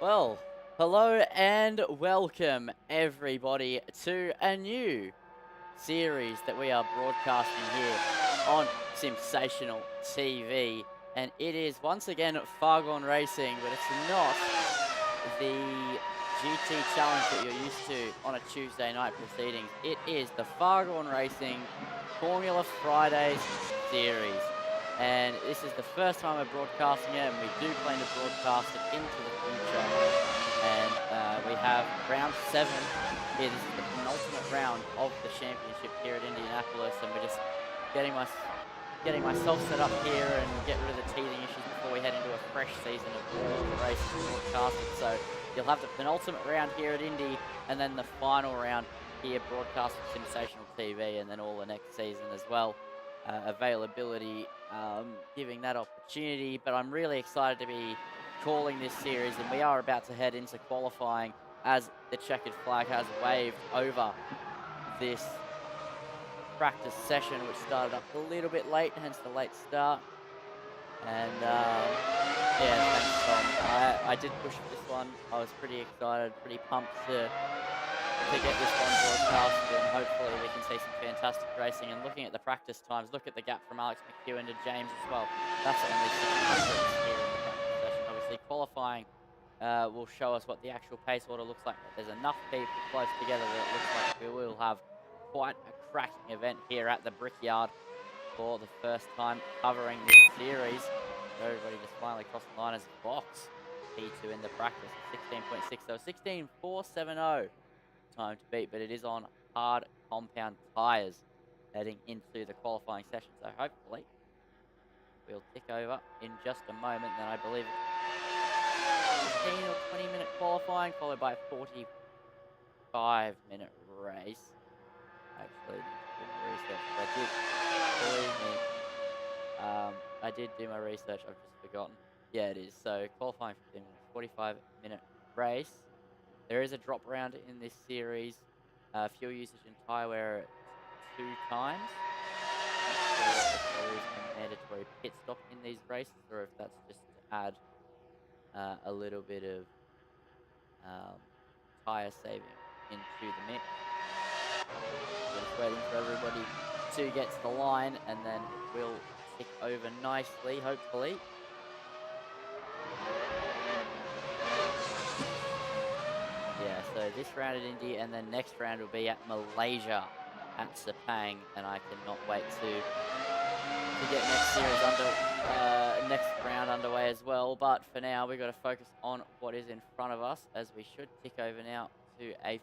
Well, hello and welcome everybody to a new series that we are broadcasting here on Sensational TV. And it is once again Fargone Racing, but it's not the GT challenge that you're used to on a Tuesday night proceedings. It is the Fargone Racing Formula Fridays series. And this is the first time we're broadcasting it, and we do plan to broadcast it into the future. And we have round 7 here. This is the penultimate round of the championship here at Indianapolis, and we're just getting myself set up here and get rid of the teething issues before we head into a fresh season of all the races broadcasted. So you'll have the penultimate round here at Indy, and then the final round here broadcast on Sensational TV, and then all the next season as well. Availability giving that opportunity, but I'm really excited to be calling this series, and we are about to head into qualifying as the checkered flag has waved over this practice session, which started up a little bit late, hence the late start. And yeah, thanks Tom. I did push for this one. I was pretty excited, pretty pumped to get this one broadcasted, and hopefully we can see some fantastic racing. And looking at the practice times, look at the gap from Alex McEwen to James as well. That's only 600 here in the practice session. Obviously qualifying will show us what the actual pace order looks like. There's enough people close together that it looks like we will have quite a cracking event here at the Brickyard for the first time covering this series. Everybody just finally crossed the line as a box. P2 in the practice, 16.6, so 16.470 time to beat, but it is on hard compound tyres heading into the qualifying session. So hopefully we'll tick over in just a moment. Then I believe it's 15 or 20-minute qualifying, followed by a 45-minute race. Actually, I did do my research. I've just forgotten. Yeah, it is. So qualifying 15 minutes, 45-minute race. There is a drop round in this series. Fuel usage and tyre wear 2 times. If there is a mandatory pit stop in these races, or if that's just to add a little bit of tyre saving into the mix. We're just waiting for everybody to get to the line, and then it will tick over nicely, hopefully. Yeah, so this round at Indy, and then next round will be at Malaysia at Sepang, and I cannot wait to get next round underway as well. But for now, we've got to focus on what is in front of us, as we should tick over now to a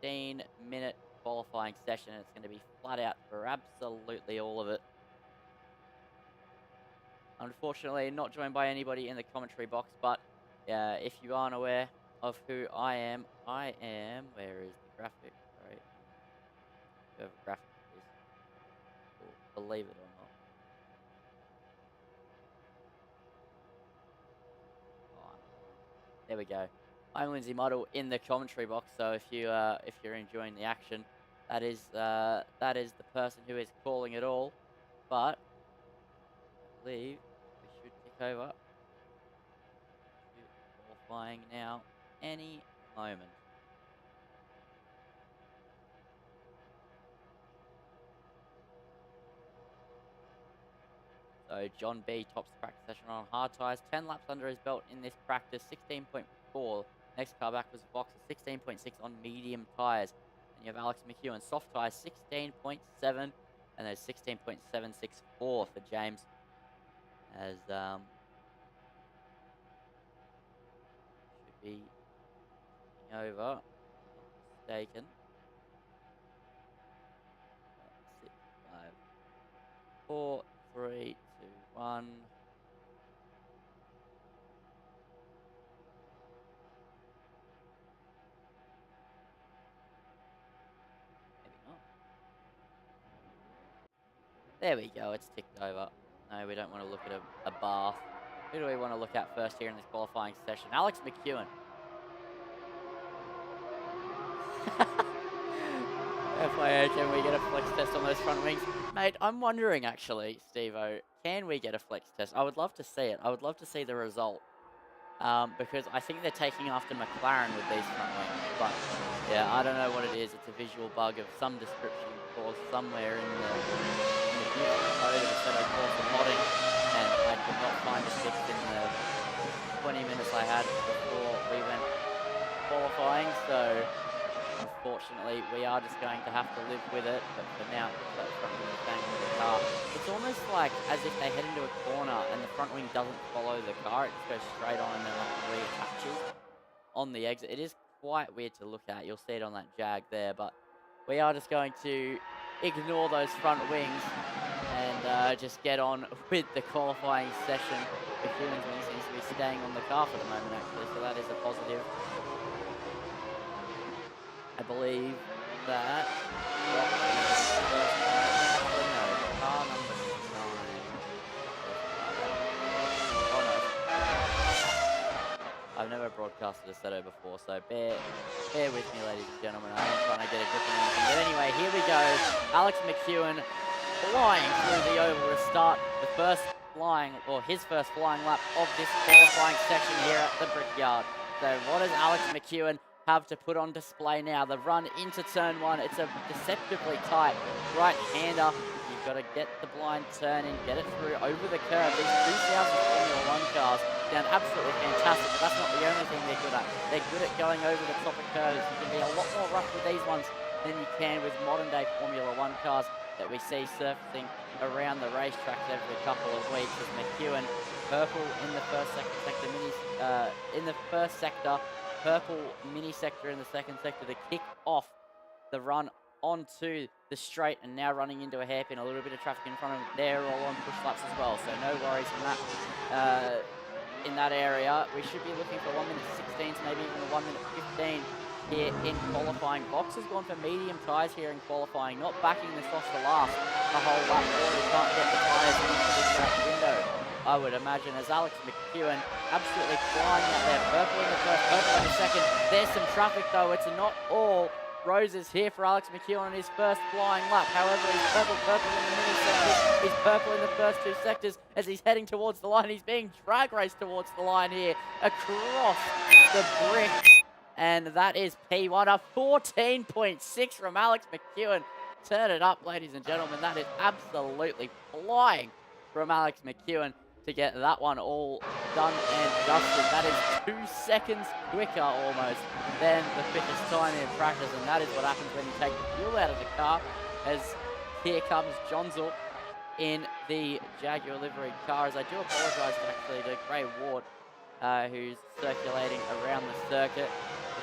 15-minute qualifying session. It's going to be flat out for absolutely all of it. Unfortunately, not joined by anybody in the commentary box, but if you aren't aware of who I am, where is the graphic? Sorry. Whoever graphic is, believe it or not. Oh, there we go. I'm Lindsay Muddle in the commentary box, so if you're enjoying the action, that is the person who is calling it all. But I believe we should tick over to qualifying now any moment. So John B tops the practice session on hard tyres, 10 laps under his belt in this practice, 16.4. Next car back was Vox at 16.6 on medium tyres. And you have Alex McEwen, soft tyres, 16.7, and there's 16.764 for James. As should be over, if I'm not mistaken. 6, 5, 4, 3, 2, 1. Maybe not. There we go, it's ticked over. No, we don't want to look at a bath. Who do we want to look at first here in this qualifying session? Alex McEwen. FYI, can we get a flex test on those front wings? Mate, I'm wondering actually, Steve-O, can we get a flex test? I would love to see it. I would love to see the result because I think they're taking after McLaren with these front wings. But yeah, I don't know what it is. It's a visual bug of some description caused somewhere in the beautiful code of the Senyk core for modding, and I could not find a fix in the 20 minutes I had before we went qualifying. So unfortunately, we are just going to have to live with it. But for now, that front wing is staying with the car. It's almost like as if they head into a corner and the front wing doesn't follow the car. It just goes straight on and then like reattaches on the exit. It is quite weird to look at. You'll see it on that Jag there. But we are just going to ignore those front wings and just get on with the qualifying session. The Humans wing seems to be staying on the car for the moment, actually. So that is a positive. I believe that car number 9. Oh no. I've never broadcasted a Seto before, so bear with me, ladies and gentlemen. I am trying to get a grip on anything. But anyway, here we go. Alex McEwen flying through the oval to start the first flying, or his first flying lap of this qualifying section here at the Brickyard. So what does Alex McEwen have to put on display now? The run into turn 1, it's a deceptively tight right-hander. You've got to get the blind turn in, get it through over the curve. These 2000 Formula 1 cars sound absolutely fantastic, but that's not the only thing they're good at. They're good at going over the top of curves. You can be a lot more rough with these ones than you can with modern-day Formula 1 cars that we see surfacing around the racetracks every couple of weeks. As McEwen, purple in the first sector, purple mini sector in the second sector to kick off the run onto the straight, and now running into a hairpin. A little bit of traffic in front of them. They're all on push laps as well, so no worries in that area. We should be looking for 1 minute 16 to maybe even 1 minute 15 here in qualifying. Box has gone for medium tyres here in qualifying, not backing this off to last a whole lap, or we can't get the tyres into the track window, I would imagine, as Alex McEwen absolutely flying out there. Purple in the first, purple in the second. There's some traffic though. It's not all roses here for Alex McEwen on his first flying lap. However, he's purple in the middle sectors. He's purple in the first 2 sectors as he's heading towards the line. He's being drag raced towards the line here across the bricks. And that is P1, a 14.6 from Alex McEwen. Turn it up, ladies and gentlemen. That is absolutely flying from Alex McEwen to get that one all done and dusted. That is 2 seconds quicker almost than the quickest time in practice, and that is what happens when you take the fuel out of the car, as here comes Jonzel in the Jaguar livery car. As I do apologise actually to Gray Ward, who's circulating around the circuit,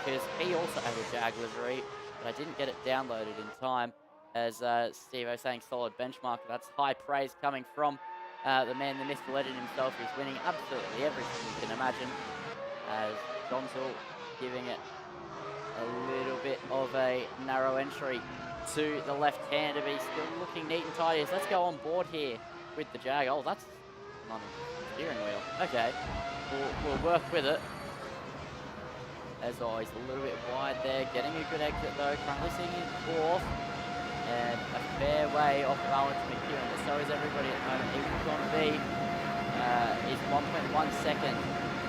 because he also has a Jag livery, but I didn't get it downloaded in time. As Steve was saying, solid benchmark. That's high praise coming from the man, the myth, the legend himself, who's winning absolutely everything you can imagine. As Jonzel giving it a little bit of a narrow entry to the left hand, to be still looking neat and tidy. As let's go on board here with the Jag. Oh, that's not a steering wheel. Okay, we'll work with it. As always, a little bit wide there, getting a good exit though. Currently sitting in 4th, and a fair way off of Alex McEwen, but so is everybody at the moment. He's going to be is 1.1 seconds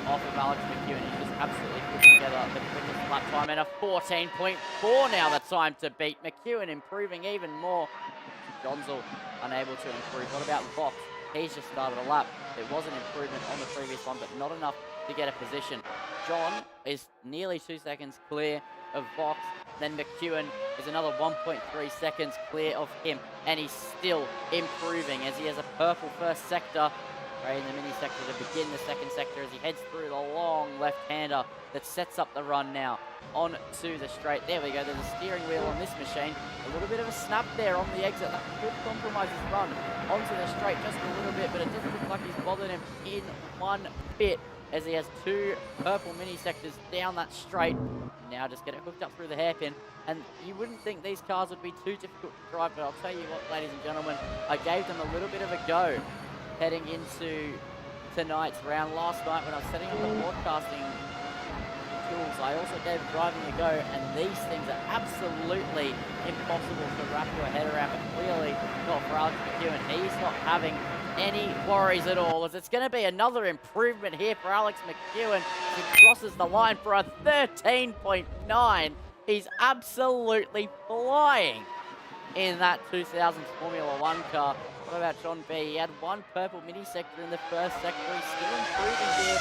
off of Alex McEwen. He's just absolutely put together the quickest lap time, and a 14.4 now the time to beat. McEwen improving even more. Jonzel unable to improve. What about Vox? He's just started a lap. It was an improvement on the previous one, but not enough to get a position. John is nearly 2 seconds clear of Vox. Then McEwen is another 1.3 seconds clear of him, and he's still improving as he has a purple first sector, right in the mini sector to begin the second sector, as he heads through the long left-hander that sets up the run now onto the straight. There we go, there's a steering wheel on this machine. A little bit of a snap there on the exit. That could compromise his run onto the straight just a little bit, but it doesn't look like he's bothered him in one bit, as he has 2 purple mini sectors down that straight. Now just get it hooked up through the hairpin, and you wouldn't think these cars would be too difficult to drive, but I'll tell you what, ladies and gentlemen, I gave them a little bit of a go heading into tonight's round. Last night when I was setting up the broadcasting tools, I also gave driving a go, and these things are absolutely impossible to wrap your head around, but clearly not for Alex McEwen. He's not having any worries at all, as it's going to be another improvement here for Alex McEwen. He crosses the line for a 13.9. He's absolutely flying in that 2000 Formula One car. What about John B? He had one purple mini sector in the first sector. He's still improving here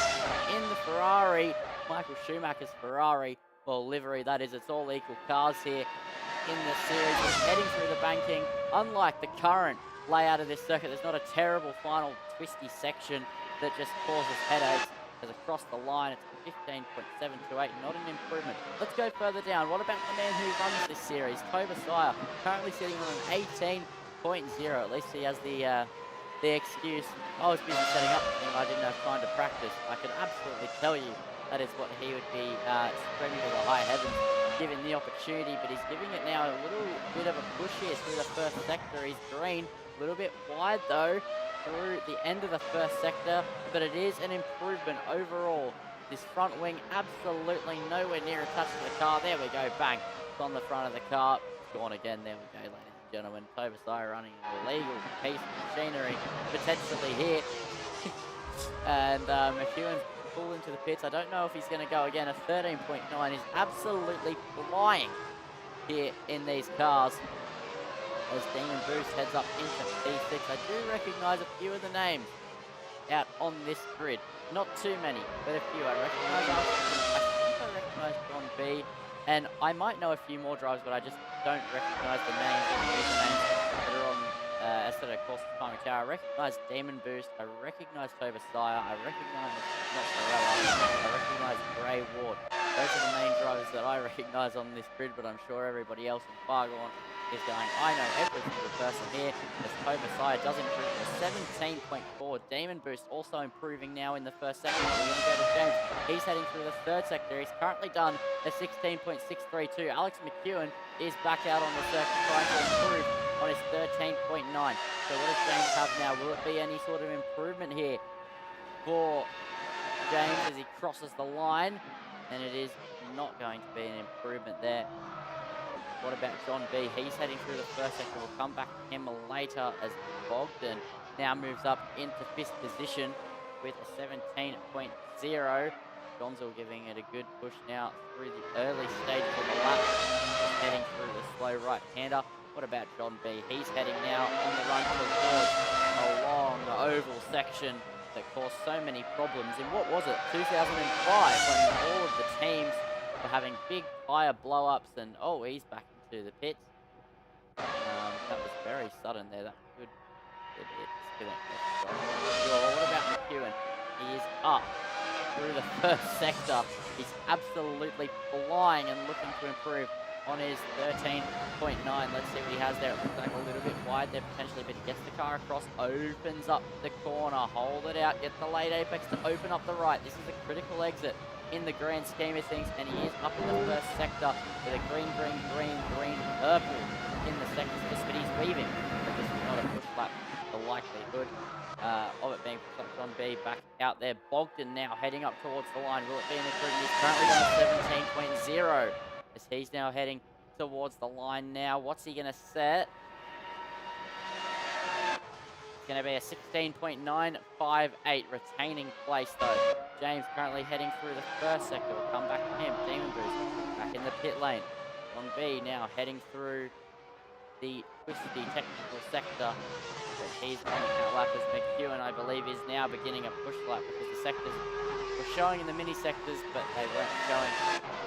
in the Ferrari. Michael Schumacher's Ferrari, well, livery that is. It's all equal cars here in the series. He's heading through the banking. Unlike the current layout of this circuit, there's not a terrible final twisty section that just causes headaches. As across the line, it's 15.728, not an improvement. Let's go further down. What about the man who runs this series, Toba Sire, currently sitting on an 18.0. At least he has the excuse, I was busy setting up and I didn't have time to practice. I can absolutely tell you that is what he would be screaming to the high heavens, given the opportunity, but he's giving it now a little bit of a push here through the first sector. He's green, a little bit wide though, through the end of the first sector, but it is an improvement overall. This front wing absolutely nowhere near attached to the car. There we go, bang, it's on the front of the car. It's gone again, there we go, ladies and gentlemen. Tobasai running an illegal piece of machinery, potentially here. And McEwen's pulled into the pits. I don't know if he's going to go again. A 13.9 is absolutely flying here in these cars. As Demon Boost heads up into P6. I do recognise a few of the names out on this grid. Not too many, but a few. I recognise I think I recognise John B. And I might know a few more drivers, but I just don't recognise the names or the usernames that are on Estado Corsa Timing Tower. I recognise Demon Boost. I recognise Tobasaya. I recognise I recognise Grey Ward. Those are the main drivers that I recognise on this grid, but I'm sure everybody else in Fargone is going, I know every single person here. As Tobasaya does improve to 17.4. Demon Boost also improving now in the first sector. We're going to go to James. He's heading through the third sector. He's currently done a 16.632. Alex McEwen is back out on the circuit trying to improve on his 13.9. So what does James have now? Will it be any sort of improvement here for James as he crosses the line? And it is not going to be an improvement there. What about John B? He's heading through the first sector. We'll come back to him later as Bogdan now moves up into fifth position with a 17.0. Gonzo giving it a good push now through the early stages of the lap. Just heading through the slow right-hander. What about John B? He's heading now on the run towards a long oval section that caused so many problems in, what was it, 2005, when all of the teams were having big tyre blow-ups. And oh, he's back into the pits. That was very sudden there. That could be a What about McEwen? He is up through the first sector. He's absolutely flying and looking to improve on his 13.9. Let's see what he has there. It looks like a little bit wide there potentially, but he gets the car across, opens up the corner, hold it out, get the late apex to open up the right. This is a critical exit in the grand scheme of things, and he is up in the first sector with a green, purple in the sector space, but he's weaving. But this is not a push lap. The likelihood of it being pushed up. John B back out there. Bogdan now heading up towards the line. Will it be an improvement? He's currently done 17.0 as he's now heading towards the line now. What's he going to set? It's going to be a 16.958, retaining place though. James currently heading through the first sector. We'll come back to him. Demon Boost back in the pit lane. John B now heading through the twisty technical sector. But he's on that lap as McEwen, I believe, is now beginning a push lap because the sectors were showing in the mini sectors, but they weren't showing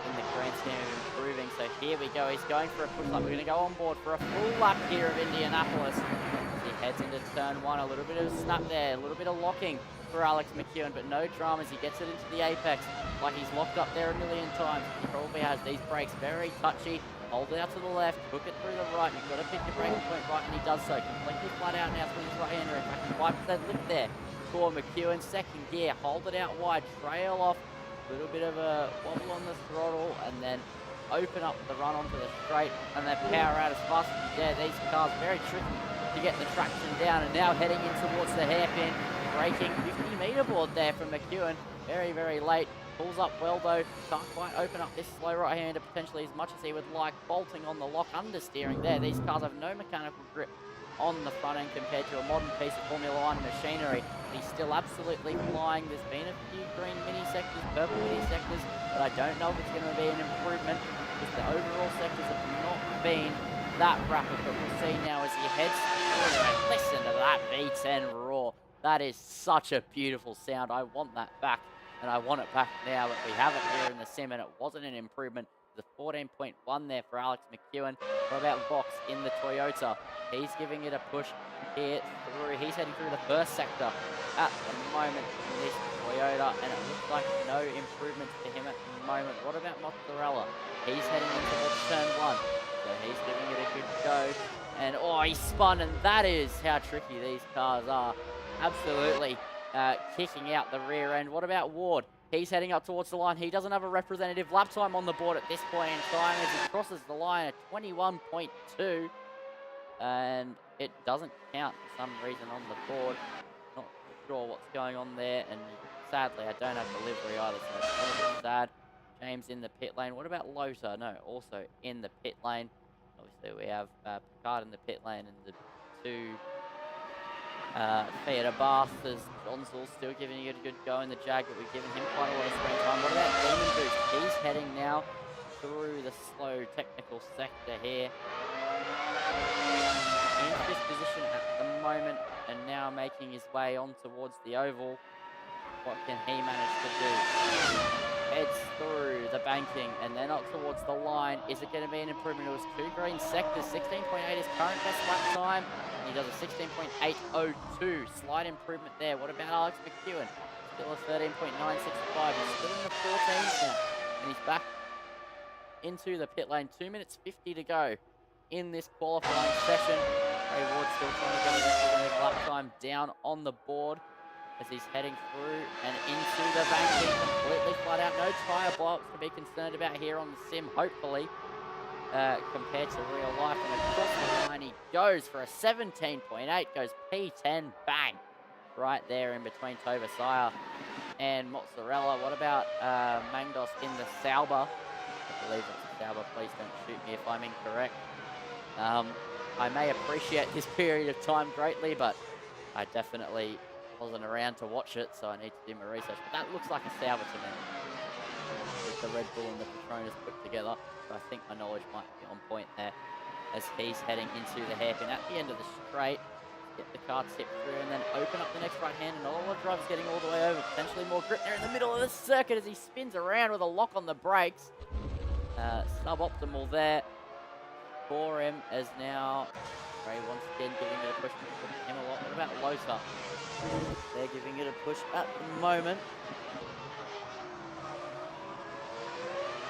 in the grand scheme of improving. So here we go. He's going for a push lap. We're going to go on board for a full lap here of Indianapolis. He heads into turn one. A little bit of snap there, a little bit of locking for Alex McEwen, but no dramas. He gets it into the apex like he's locked up there a million times. He probably has these brakes very touchy. Hold it out to the left, hook it through the right. You've got to pick your braking point right, and he does so. Completely flat out now through his right hander. In fact, 5% lift there for McEwen. Second gear, hold it out wide, trail off. A little bit of a wobble on the throttle, and then open up the run onto the straight, and then power out as fast as you dare. These cars very tricky to get the traction down, and now heading in towards the hairpin. Braking 50-meter board there from McEwen. Very, very late. Pulls up well though, can't quite open up this slow right-hander potentially as much as he would like. Bolting on the lock, understeering there. These cars have no mechanical grip on the front end compared to a modern piece of Formula One machinery. He's still absolutely flying. There's been a few green mini sectors, purple mini sectors, but I don't know if it's going to be an improvement because the overall sectors have not been that rapid. But we'll see now as he heads through. Listen to that V10 roar. That is such a beautiful sound. I want that back, and I want it back now. But we have it here in the sim, and it wasn't an improvement. The 14.1 there for Alex McEwen. What about Vox in the Toyota? He's giving it a push here through. He's heading through the first sector at the moment in this Toyota, and it looks like no improvements to him at the moment. What about Mozzarella? He's heading into turn 1, so he's giving it a good go. And oh, he spun, and that is how tricky these cars are. Absolutely kicking out the rear end. What about Ward? He's heading up towards the line. He doesn't have a representative lap time on the board at this point in time as he crosses the line at 21.2. And it doesn't count for some reason on the board. Not sure what's going on there. And sadly, I don't have delivery either, so it's a little bit sad. James in the pit lane. What about Lota? No, also in the pit lane. Obviously, we have Picard in the pit lane and the two Fiat Abathas. John's still giving it a good go in the Jag, but we've given him quite a lot of screen time. What about Demon Boost? He's heading now through the slow technical sector here. In fifth position at the moment, and now making his way on towards the oval. What can he manage to do? Heads through the banking and then up towards the line. Is it going to be an improvement? It was 2 green sectors. 16.8 is current best lap time. He does a 16.802. Slight improvement there. What about Alex McEwen? Still a 13.965. He's still in the 14s now. And he's back into the pit lane. 2 minutes 50 to go in this qualifying session. Ray Ward still trying to get his lap time down on the board as he's heading through and into the banking. Completely flat out. No tyre blocks to be concerned about here on the sim, hopefully. Compared to real life, and across the line he goes for a 17.8, goes P10, bang, right there in between Tovasaya and Mozzarella. What about Mangdos in the Sauber? I believe it's a Sauber, please don't shoot me if I'm incorrect. I may appreciate this period of time greatly, but I definitely wasn't around to watch it, so I need to do my research. But that looks like a Sauber to me, with the Red Bull and the Petronas put together. So I think my knowledge might be on point there as he's heading into the hairpin at the end of the straight. Get the car tipped through and then open up the next right hand, and all the drivers getting all the way over. Potentially more grip there in the middle of the circuit as he spins around with a lock on the brakes. Suboptimal there for him as now Ray once again giving it a push from him a lot. What about Lota? They're giving it a push at the moment.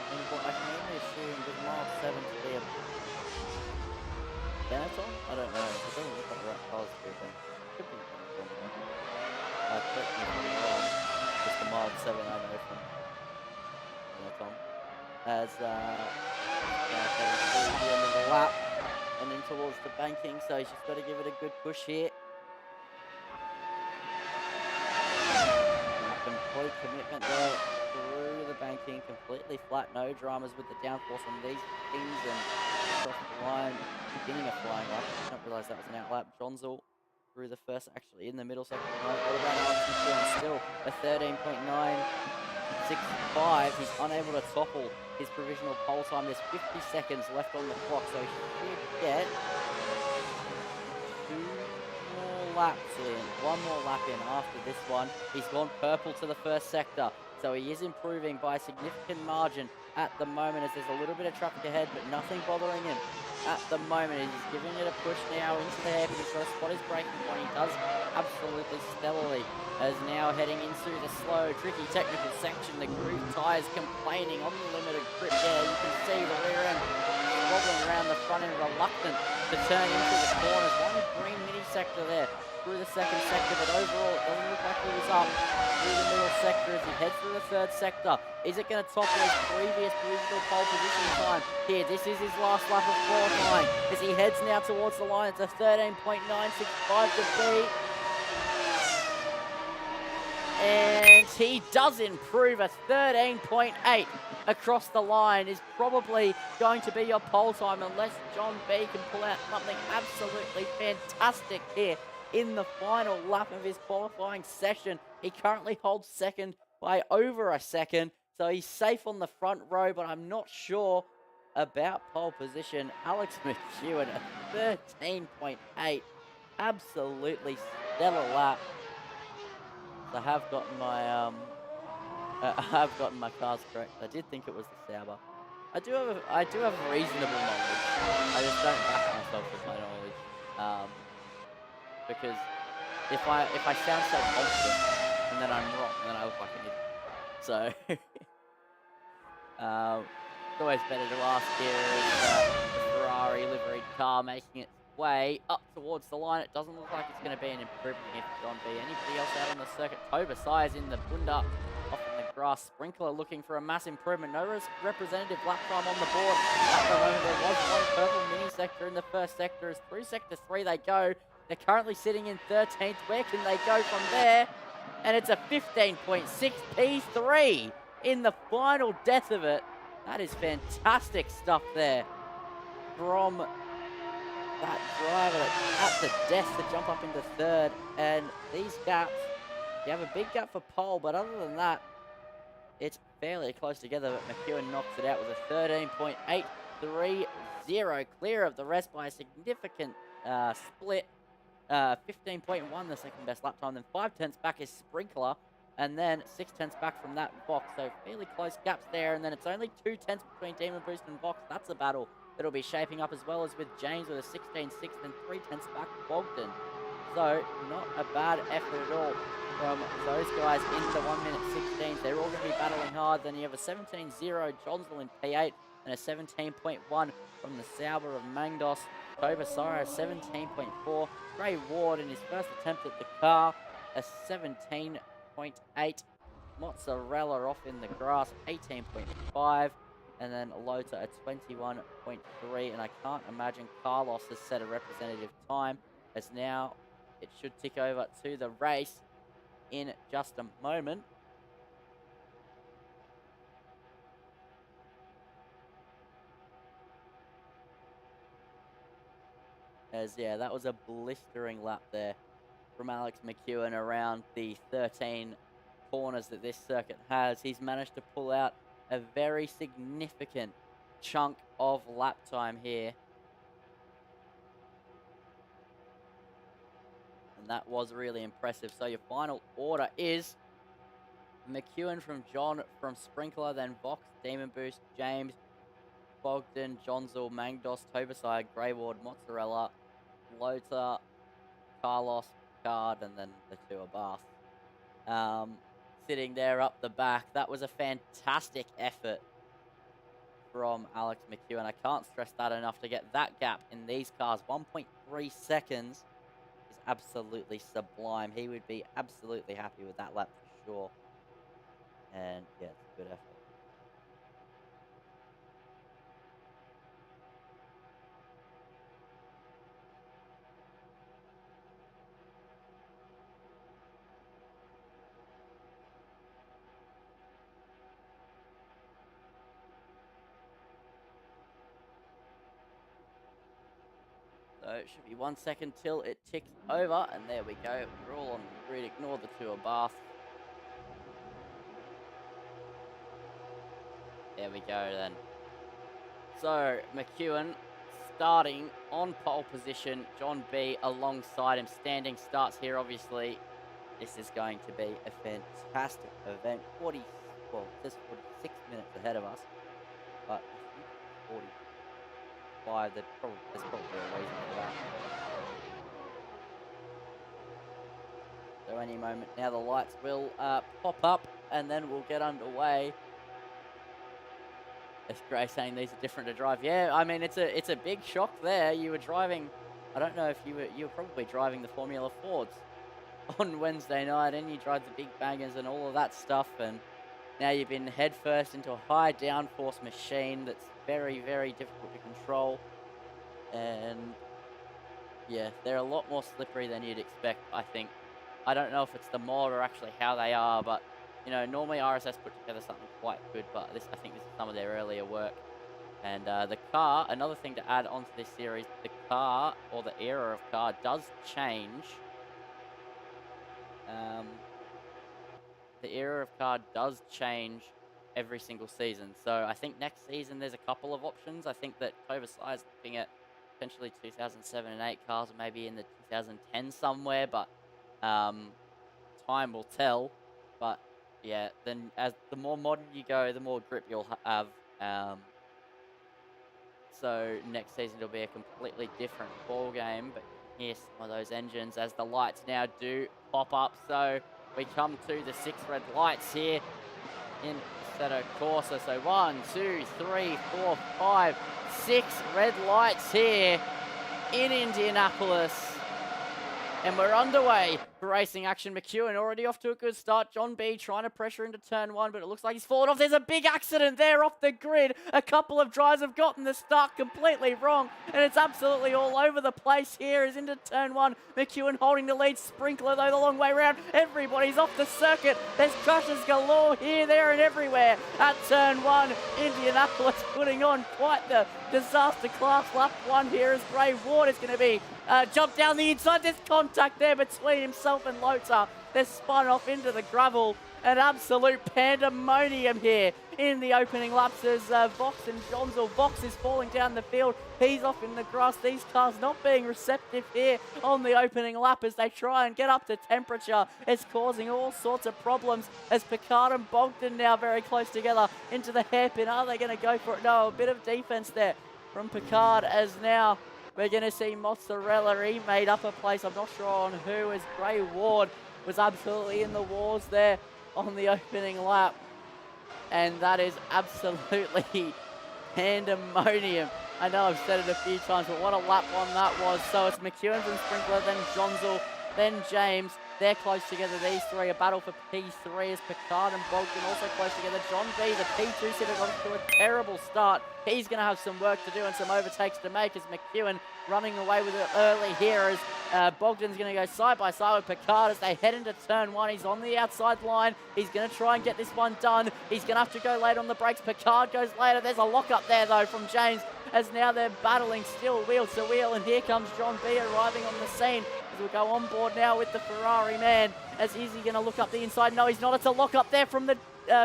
And what I can only assume with mile 7 to be a Benetton? I don't know. It doesn't look like the right colours to be. Could be Benetton. Correct me if I'm wrong. Just the mile 7 I know from Benetton. As heading through the end of the lap and in towards the banking, so he's just got to give it a good push here. Complete commitment there through the banking, completely flat, no dramas with the downforce on these things, and across the line, beginning a flying lap. I didn't realise that was an outlap. Johnzel through the first, actually in the middle sector. What about Alex McEwen? Still a 13.965. He's unable to topple his provisional pole time. There's 50 seconds left on the clock, so he should get 2 more laps in. 1 more lap in after this one. He's gone purple to the first sector, so he is improving by a significant margin at the moment as there's a little bit of traffic ahead, but nothing bothering him at the moment. He's giving it a push now into the hairpin. He's got to spot his braking point. He does absolutely stellarly as now heading into the slow, tricky technical section. The groove tyres complaining on the limited grip there. You can see the rear end wobbling around the front end, reluctant to turn into the corners. One green mini sector there through the second sector, but overall it doesn't look like he was up through the middle sector as he heads through the third sector. Is it going to topple his previous provisional pole position time here? This is his last lap of qualifying as he heads now towards the line. It's a 13.965 to beat. And he does improve. A 13.8 across the line is probably going to be your pole time unless John B can pull out something absolutely fantastic here in the final lap of his qualifying session. He currently holds second by over a second, so he's safe on the front row, but I'm not sure about pole position. Alex McEwen, a 13.8. Absolutely stellar lap. I have gotten my cars correct. I did think it was the Sauber. I do have reasonable knowledge. I just don't back myself with my knowledge. Because if I sound so confident and then I'm wrong, then I look like an idiot. So it's always better to ask here as the Ferrari liveried car making its way up towards the line. It doesn't look like it's going to be an improvement here for John B. Anybody else out on the circuit? Toba Sires in the bunda off in the grass. Sprinkler looking for a mass improvement. No representative lap time on the board. At the moment, there was one purple mini sector in the first sector. As through sector 3 they go. They're currently sitting in 13th. Where can they go from there? And it's a 15.6 P3 in the final death of it. That is fantastic stuff there from that driver at the death to jump up into third. And these gaps, you have a big gap for pole, but other than that, it's fairly close together. But McEwen knocks it out with a 13.830, clear of the rest by a significant split. 15.1, the second best lap time. Then 5/10 back is Sprinkler, and then 6/10 back from that Vox. So fairly close gaps there, and then it's only 2/10 between Demon Boost and Vox. That's a battle that'll be shaping up, as well as with James with a 16.6 and 3/10 back Bogdan. So not a bad effort at all from those guys in the 1 minute 16s. They're all going to be battling hard. Then you have a 17.0 Johnsville in P8 and a 17.1 from the Sauber of Mangdos. Toba Sire 17.4. Ray Ward in his first attempt at the car, a 17.8. Mozzarella off in the grass, 18.5. And then Lota at 21.3. And I can't imagine Carlos has set a representative time, as now it should tick over to the race in just a moment. As, yeah, that was a blistering lap there from Alex McEwen around the 13 corners that this circuit has. He's managed to pull out a very significant chunk of lap time here. And that was really impressive. So your final order is McEwen from John, from Sprinkler, then Vox, Demon Boost, James, Bogdan, Johnsville, Mangdos, Tobasai, Greyward, Mozzarella, Lota, Carlos, Card, and then the two are Bath. Sitting there up the back. That was a fantastic effort from Alex McEwen. I can't stress that enough. To get that gap in these cars, 1.3 seconds, is absolutely sublime. He would be absolutely happy with that lap for sure. And yeah, it's a good effort. So it should be 1 second till it ticks over, and there we go. We're all on the grid. Ignore the two of Bath. There we go then. So McEwen starting on pole position. John B alongside him. Standing starts here, obviously. This is going to be a fantastic event. 40, well, it says 46 minutes ahead of us, but I think 45. There's probably a reason for that. So any moment now the lights will pop up, and then we'll get underway. As Gray saying these are different to drive. Yeah, I mean it's a big shock there. You were driving, I don't know if you were probably driving the Formula Fords on Wednesday night, and you drive the big bangers and all of that stuff, and now you've been headfirst into a high downforce machine that's very, very difficult to control. And yeah, they're a lot more slippery than you'd expect, I think, I don't know if it's the mod or actually how they are, but, you know, normally RSS put together something quite good, but I think this is some of their earlier work. And the car, another thing to add onto this series, the car, or the era of car, does change. The era of car does change every single season. So I think next season there's a couple of options. I think that Kovacsai is looking at potentially 2007 and 8 cars, or maybe in the 2010 somewhere, but time will tell. But yeah, then as the more modern you go, the more grip you'll have. So next season it'll be a completely different ball game, but hear some of those engines as the lights now do pop up. So we come to the 6 red lights here in Assetto Corsa. So 1, 2, 3, 4, 5, 6 red lights here in Indianapolis. And we're underway for racing action. McEwen already off to a good start. John B trying to pressure into turn 1, but it looks like he's fallen off. There's a big accident there off the grid. A couple of drivers have gotten the start completely wrong, and it's absolutely all over the place here as into turn 1. McEwen holding the lead. Sprinkler, though, the long way around. Everybody's off the circuit. There's crashes galore here, there, and everywhere at turn 1. Indianapolis putting on quite the disaster class. Lap 1 here as Bray Ward is going to be jumped down the inside. There's contact there between himself and Lota. They're spun off into the gravel. An absolute pandemonium here in the opening laps as Vox and Jonzel. Vox is falling down the field. He's off in the grass. These cars not being receptive here on the opening lap as they try and get up to temperature. It's causing all sorts of problems as Picard and Bogdan now very close together into the hairpin. Are they going to go for it? No, a bit of defense there from Picard as now we're going to see Mozzarella. He made up a place. I'm not sure on who, as Bray Ward was absolutely in the wars there on the opening lap. And that is absolutely pandemonium. I know I've said it a few times, but what a lap one that was. So it's McEwen from Sprinkler, then Jonzel, then James. They're close together, these three. A battle for P3 as Picard and Bogdan also close together. John B, the P2 sitter, got to a terrible start. He's going to have some work to do and some overtakes to make as McEwen running away with it early here as Bogdan's going to go side by side with Picard as they head into turn 1. He's on the outside line. He's going to try and get this one done. He's going to have to go late on the brakes. Picard goes later. There's a lock up there though from James as now they're battling still wheel to wheel, and here comes John B arriving on the scene as we'll go on board now with the Ferrari man. As is he going to look up the inside? No, he's not. It's a lock up there from the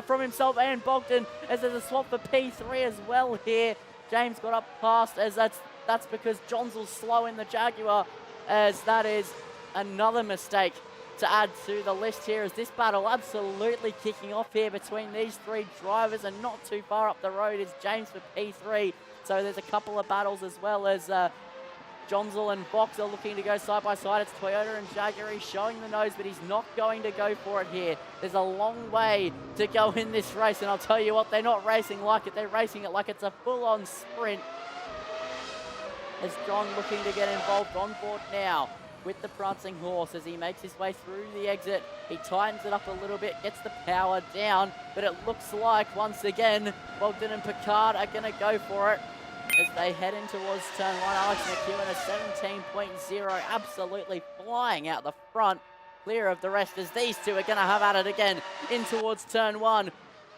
from himself and Bogdan as there's a swap for P3 as well here. James got up past as that's because Jonzel's slow in the Jaguar, as that is another mistake to add to the list here as this battle absolutely kicking off here between these three drivers, and not too far up the road is James for P3. So there's a couple of battles as well as Jonzel and Vox are looking to go side by side. It's Toyota and Jaguar. He's showing the nose, but he's not going to go for it here. There's a long way to go in this race, and I'll tell you what, they're not racing like it. They're racing it like it's a full-on sprint. As John looking to get involved on board now with the prancing horse as he makes his way through the exit. He tightens it up a little bit, gets the power down, but it looks like once again Bogdan and Picard are going to go for it as they head in towards turn 1. Alex McEwen a 17.0, absolutely flying out the front, clear of the rest as these two are going to have at it again in towards turn 1.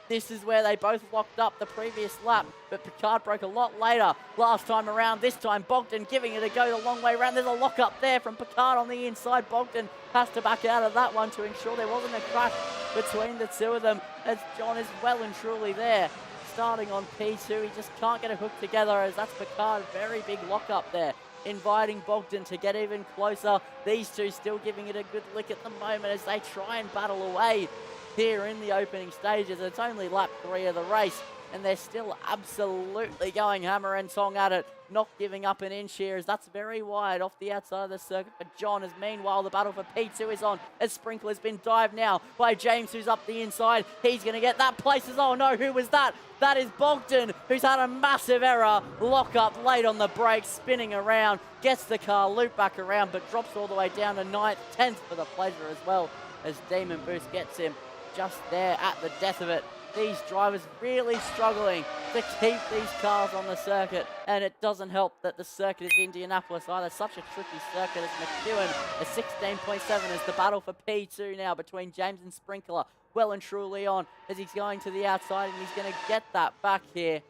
This is where they both locked up the previous lap, but Picard broke a lot later last time around. This time Bogdan giving it a go the long way around. There's a lock up there from Picard on the inside. Bogdan has to back out of that one to ensure there wasn't a crash between the two of them, as John is well and truly there. Starting on P2, he just can't get a hook together as that's Picard, very big lock up there, inviting Bogdan to get even closer. These two still giving it a good lick at the moment as they try and battle away here in the opening stages. It's only lap 3 of the race, and they're still absolutely going hammer and tong at it, not giving up an inch here as that's very wide off the outside of the circuit for John, as meanwhile the battle for P2 is on as Sprinkler's been dived now by James, who's up the inside. He's going to get that place as, oh no, who was that? That is Bogdan, who's had a massive error. Lock up late on the brakes, spinning around, gets the car loop back around, but drops all the way down to 9th, 10th for the pleasure as well as Demon Boost gets him just there at the death of it. these drivers really struggling to keep these cars on the circuit, and it doesn't help that the circuit is Indianapolis either. Such a tricky circuit as McEwen, a 16.7 as the battle for P2 now between James and Sprinkler, well and truly on as he's going to the outside, and he's going to get that back here.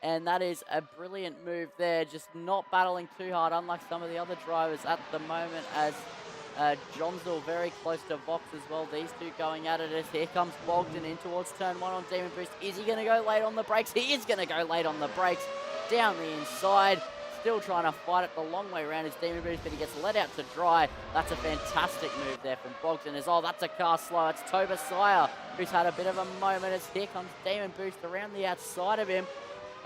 And that is a brilliant move there, just not battling too hard, unlike some of the other drivers at the moment, as Johnsville very close to Vox as well. These two going at it as here comes Bogdan in towards turn 1 on Demon Boost. Is he going to go late on the brakes? He is going to go late on the brakes. Down the inside, still trying to fight it the long way around his Demon Boost, but he gets let out to dry. That's a fantastic move there from Bogdan as, oh, that's a car slow. It's Tobasiah who's had a bit of a moment as here comes Demon Boost around the outside of him.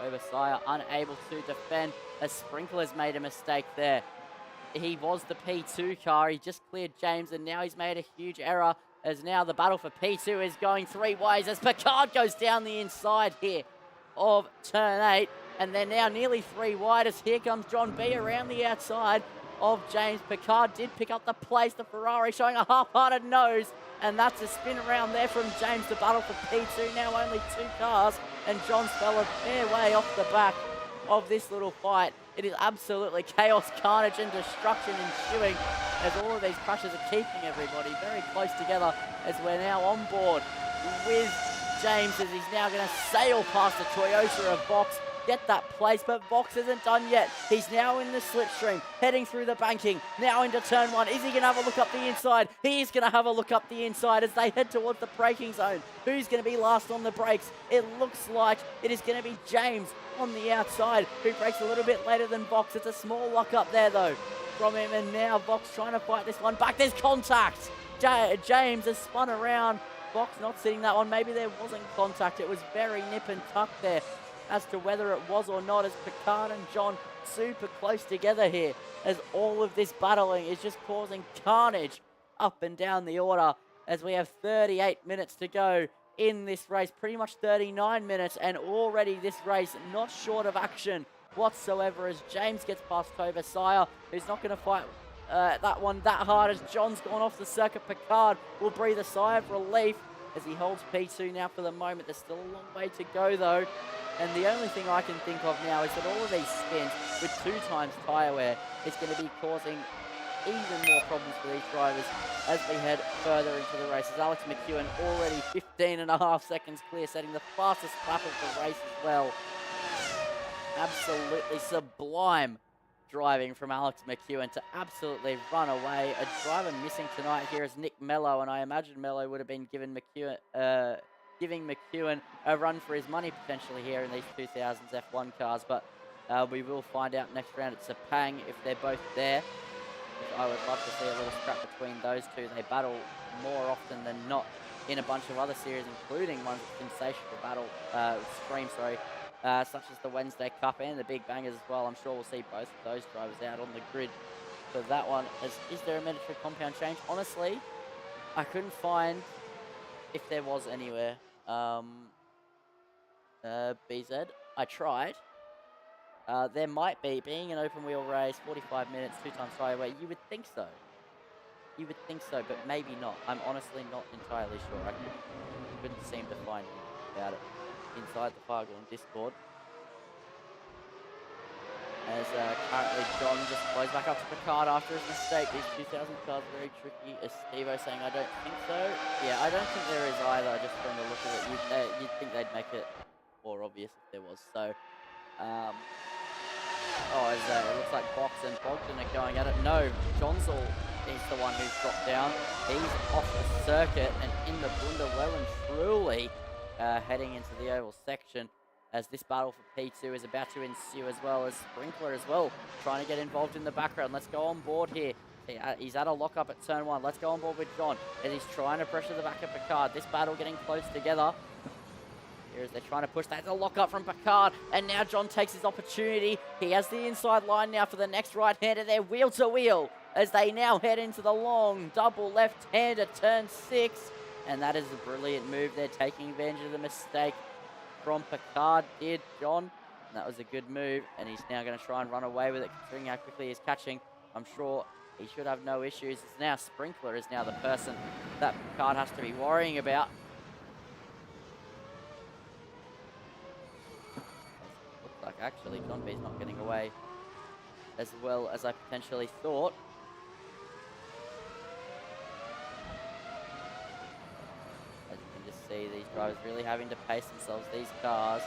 Tobasiah unable to defend as Sprinkler's made a mistake there. He was the P2 car. He just cleared James, and now he's made a huge error as now the battle for P2 is going three ways as Picard goes down the inside here of turn 8, and they're now nearly three wide as here comes John B around the outside of James. Picard did pick up the place, the Ferrari showing a half-hearted nose, and that's a spin around there from James. The battle for P2, now only two cars, and John's fell a fair way off the back of this little fight. It is absolutely chaos, carnage, and destruction ensuing as all of these crashes are keeping everybody very close together as we're now on board with James as he's now going to sail past the Toyota of Vox, get that place, but Vox isn't done yet. He's now in the slipstream, heading through the banking, now into turn 1. Is he going to have a look up the inside? He is going to have a look up the inside as they head towards the braking zone. Who's going to be last on the brakes? It looks like it is going to be James on the outside, who brakes a little bit later than Vox. It's a small lock up there, though, from him, and now Vox trying to fight this one back. There's contact! James has spun around. Vox not sitting that one. Maybe there wasn't contact. It was very nip and tuck there as to whether it was or not, as Picard and John super close together here, as all of this battling is just causing carnage up and down the order, as we have 38 minutes to go in this race, pretty much 39 minutes, and already this race not short of action whatsoever as James gets past Tobasiah, who's not going to fight that one that hard as John's gone off the circuit. Picard will breathe a sigh of relief as he holds P2 now for the moment. There's still a long way to go, though. And the only thing I can think of now is that all of these spins with 2 times tyre wear is going to be causing even more problems for these drivers as we head further into the race. As Alex McEwen already 15.5 seconds clear, setting the fastest lap of the race as well. Absolutely sublime driving from Alex McEwen to absolutely run away. A driver missing tonight here is Nick Mello, and I imagine Mello would have been giving McEwen a run for his money potentially here in these 2000s F1 cars, but we will find out next round at Sepang if they're both there. I would love to see a little scrap between those two. They battle more often than not in a bunch of other series, including ones with sensational battle, such as the Wednesday Cup and the Big Bangers as well. I'm sure we'll see both of those drivers out on the grid for that one. Is there a mandatory compound change? Honestly, I couldn't find if there was anywhere. BZ, I tried. There might be, being an open wheel race, 45 minutes, 2 times tyre wear. You would think so. You would think so, but maybe not. I'm honestly not entirely sure. I couldn't seem to find about it inside the Fargone Discord. As currently John just blows back up to Picard after his mistake. These 2000 cars are very tricky. As Steve-O saying, I don't think so. Yeah, I don't think there is either, just from the look of it. You'd think they'd make it more obvious if there was. So, it looks like Vox and Bogdan are going at it. No, Johnsville is the one who's dropped down. He's off the circuit and in the bunda well and truly heading into the oval section, as this battle for P2 is about to ensue, as well as Sprinkler as well, trying to get involved in the background. Let's go on board here. He's at a lockup at turn 1. Let's go on board with John as he's trying to pressure the back of Picard. This battle getting close together. Here as they're trying to push that. A lock up from Picard, and now John takes his opportunity. He has the inside line now for the next right-hander there, wheel to wheel, as they now head into the long double left-hander turn 6. And that is a brilliant move there, taking advantage of the mistake from Picard, did John. And that was a good move, and he's now going to try and run away with it, considering how quickly he's catching. I'm sure he should have no issues. It's now Sprinkler is now the person that Picard has to be worrying about. actually. John B's not getting away as well as I potentially thought. As you can just see, these drivers really having to pace themselves. These cars,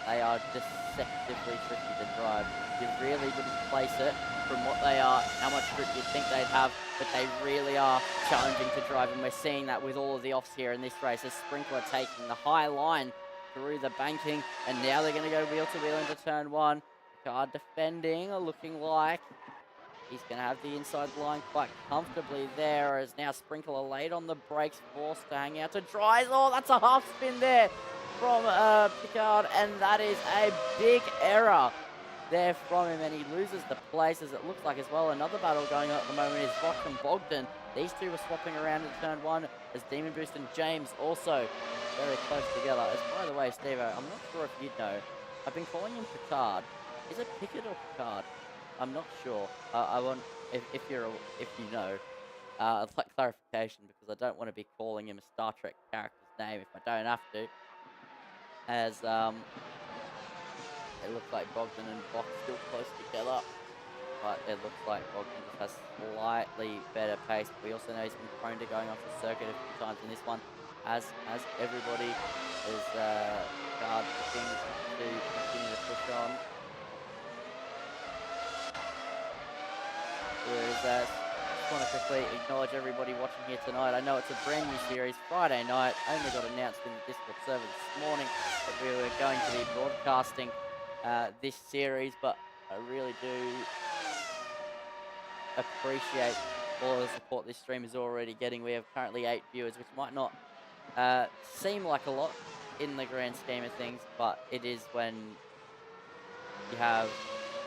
they are deceptively tricky to drive. You really wouldn't place it from what they are, how much grip you'd think they'd have, but they really are challenging to drive, and we're seeing that with all of the offs here in this race. As Sprinkler taking the high line through the banking, and now they're going to go wheel to wheel into turn one. Car defending, looking like he's going to have the inside line quite comfortably there, as now Sprinkler late on the brakes, forced to hang out to dry. Oh, that's a half spin there from Picard, and that is a big error there from him, and he loses the place, as it looks like as well. Another battle going on at the moment is Rock and Bogdan. These two were swapping around in turn one, as Demon Boost and James also very close together. As by the way, Stevo, I'm not sure if you'd know, I've been calling him Picard. Is it Pickard or Picard? I'm not sure. I want, if you know, I'd like clarification, because I don't want to be calling him a Star Trek character's name if I don't have to. As it looks like Bogdan and Box still close together, but it looks like Bogdan just has slightly better pace. We also know he's been prone to going off the circuit a few times in this one, as everybody is looking to continue to push on. I just want to quickly acknowledge everybody watching here tonight. I know it's a brand new series, Friday night. Only got announced in the Discord server this morning that we were going to be broadcasting this series, but I really do appreciate all the support this stream is already getting. We have currently 8 viewers, which might not seem like a lot in the grand scheme of things, but it is when you have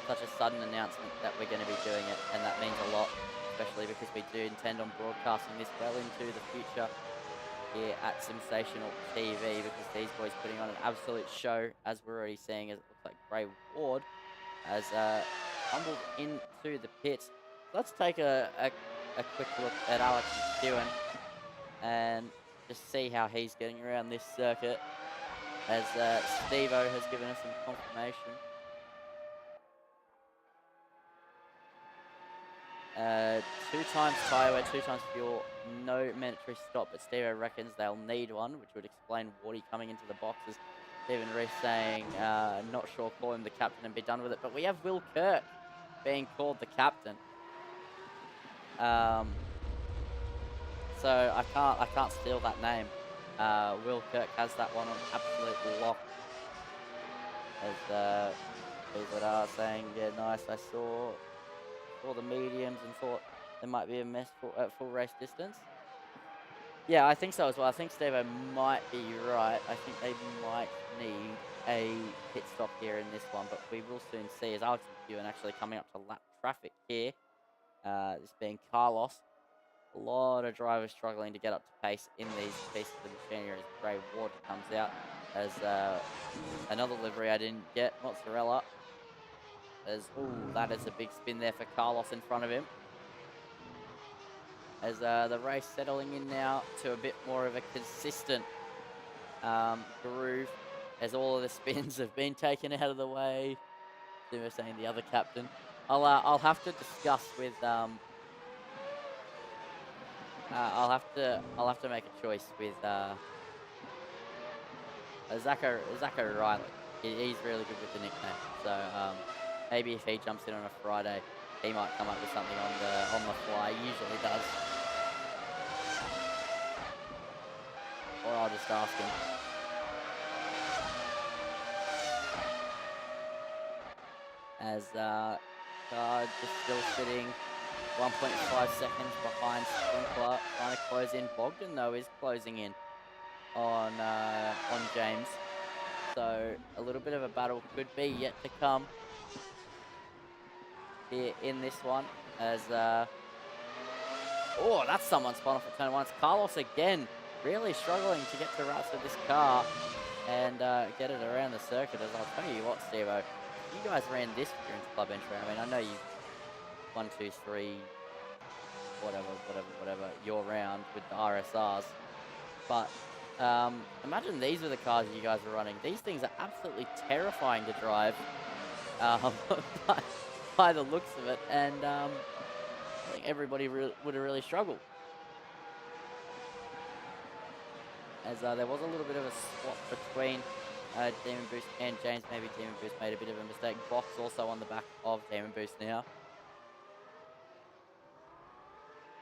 such a sudden announcement that we're going to be doing it, and that means a lot, especially because we do intend on broadcasting this well into the future here at Sensational TV, because these boys putting on an absolute show, as we're already seeing, as it looks like Gray Ward has tumbled into the pits. Let's take a quick look at Alex Stewart and just see how he's getting around this circuit, as Stevo has given us some confirmation. 2 times tyre wear, 2 times fuel, no mandatory stop, but Stevo reckons they'll need one, which would explain Wardy coming into the boxes. Stephen Reese saying, not sure, call him the captain and be done with it. But we have Will Kirk being called the captain. So I can't steal that name. Will Kirk has that one on absolute lock. As people that are saying, yeah, nice, I saw the mediums and thought there might be a mess at full race distance. Yeah, I think so as well. I think Stevo might be right. I think they might need a pit stop here in this one, but we will soon see, as Alex McEwen actually coming up to lap traffic here. This being Carlos. A lot of drivers struggling to get up to pace in these pieces of machinery as Gray Ward comes out, as another livery I didn't get, Mozzarella. As, ooh, that is a big spin there for Carlos in front of him. As the race settling in now to a bit more of a consistent groove, as all of the spins have been taken out of the way. They were saying the other captain. I'll have to discuss with I'll have to make a choice with Zacho Riley. He's really good with the nickname, so maybe if he jumps in on a Friday, he might come up with something on the fly. He usually does. Or I'll just ask him. As Card just still sitting 1.5 seconds behind Sprinkler, trying to close in. Bogdan, though, is closing in on James. So a little bit of a battle could be yet to come here in this one, as oh, that's someone spun off at turn 1. It's Carlos again, really struggling to get to rats with this car and get it around the circuit. As I'll tell you what, Stevo, you guys ran this during club entry. I mean, I know you 1, 2, 3, whatever your round with the RSRs, but imagine these were the cars you guys were running. These things are absolutely terrifying to drive. by, by the looks of it, and I think everybody would have really struggled. As there was a little bit of a swap between Demon Boost and James. Maybe Demon Boost made a bit of a mistake. Box also on the back of Demon Boost now.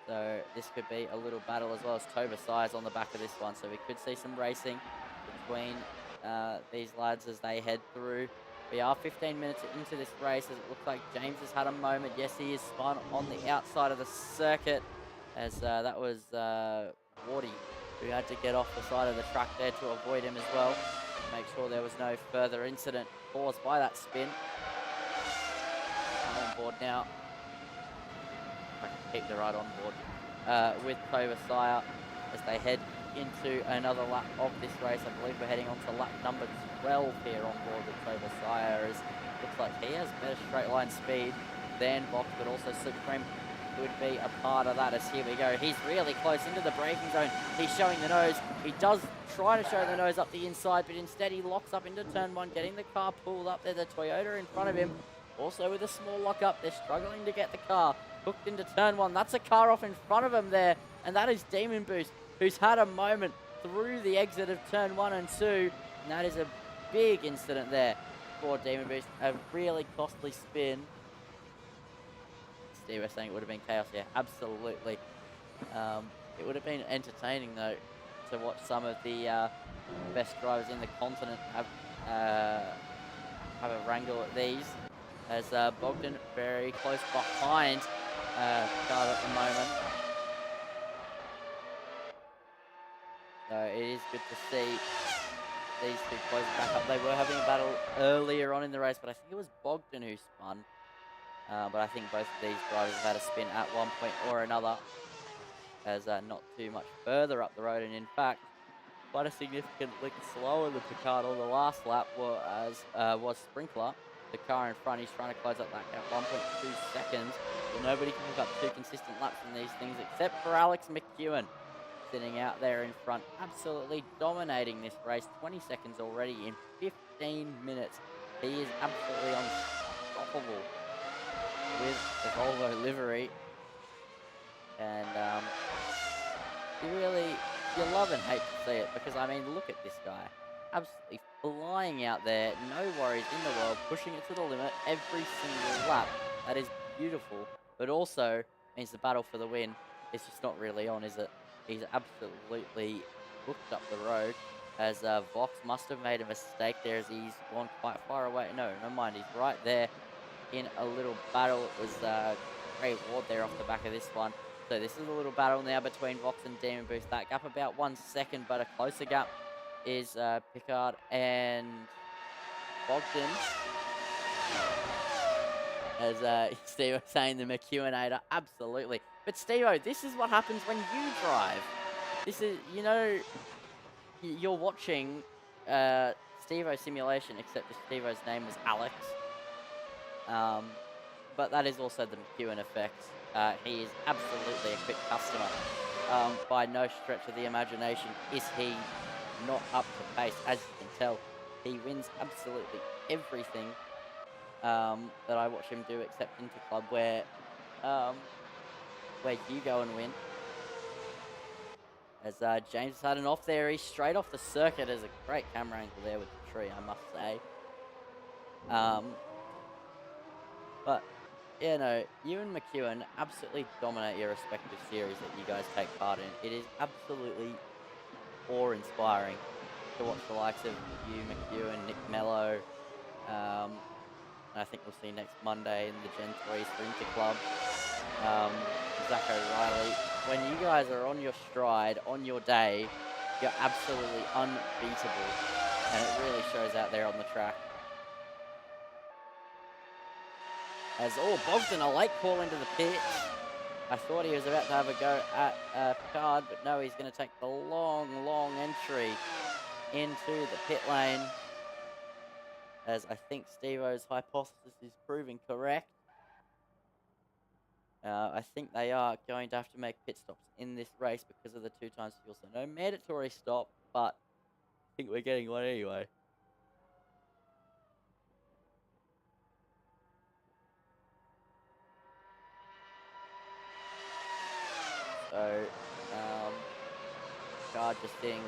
So this could be a little battle, as well as Toba Sai's on the back of this one. So we could see some racing between these lads as they head through. We are 15 minutes into this race, as it looks like James has had a moment. Yes, he is spun on the outside of the circuit, as that was Wardy, who had to get off the side of the track there to avoid him as well. Make sure there was no further incident caused by that spin. I'm on board now. I can keep the ride on board with Toba Sai as they head into another lap of this race. I believe we're heading on to lap number 12 here on board with Toba Sai, as looks like he has better straight line speed than Vox, but also Supreme would be a part of that. As here we go, he's really close into the braking zone. He's showing the nose. He does try to show the nose up the inside, but instead he locks up into turn one, getting the car pulled up there. The Toyota in front of him also with a small lock up. They're struggling to get the car hooked into turn one. That's a car off in front of him there, and that is Demon Boost, who's had a moment through the exit of turn 1 and 2, and that is a big incident there for Demon Boost. A really costly spin. Steve was saying it would have been chaos. Yeah, absolutely. It would have been entertaining, though, to watch some of the best drivers in the continent have a wrangle at these, as Bogdan very close behind Picard at the moment. So it is good to see these two close back up. They were having a battle earlier on in the race, but I think it was Bogdan who spun. But I think both of these drivers have had a spin at one point or another, as not too much further up the road, and in fact, quite a significant lick slower than Picard on the last lap was Sprinkler. The car in front, he's trying to close up that gap, 1.2 seconds. Well, nobody can pick up 2 consistent laps in these things except for Alex McEwen, sitting out there in front, absolutely dominating this race. 20 seconds already in 15 minutes. He is absolutely unstoppable with the Volvo livery. And you love and hate to see it, because, I mean, look at this guy. Absolutely flying out there, no worries in the world, pushing it to the limit every single lap. That is beautiful, but also means the battle for the win is just not really on, is it? He's absolutely booked up the road, as Vox must have made a mistake there, as he's gone quite far away. No, never mind, he's right there in a little battle. It was Ray Ward there off the back of this one. So this is a little battle now between Vox and Demon Boost. That gap about 1 second, but a closer gap is Picard and Bogdan. As Steve was saying, the McEwenator, absolutely. But Steve-O, this is what happens when you drive. This is, you know, you're watching Steve-O simulation, except if Steve-O's name was Alex. But that is also the McEwen effect. He is absolutely a quick customer. By no stretch of the imagination is he not up to pace. As you can tell, he wins absolutely everything that I watch him do, except Interclub, where you go and win. As James has had an off there, he's straight off the circuit. There's a great camera angle there with the tree, I must say. But, yeah, no, you and McEwen absolutely dominate your respective series that you guys take part in. It is absolutely awe-inspiring to watch the likes of you, McEwen, Nick Mello, and I think we'll see next Monday in the Gen 3 Sprinter Club, Zach O'Reilly. When you guys are on your stride, on your day, you're absolutely unbeatable, and it really shows out there on the track. As, Bogdan, a late call into the pit. I thought he was about to have a go at Picard, but no, he's going to take the long, long entry into the pit lane. As I think Steve-O's hypothesis is proving correct. I think they are going to have to make pit stops in this race because of the 2 times fuel. So no mandatory stop, but I think we're getting one anyway. So, Picard just sitting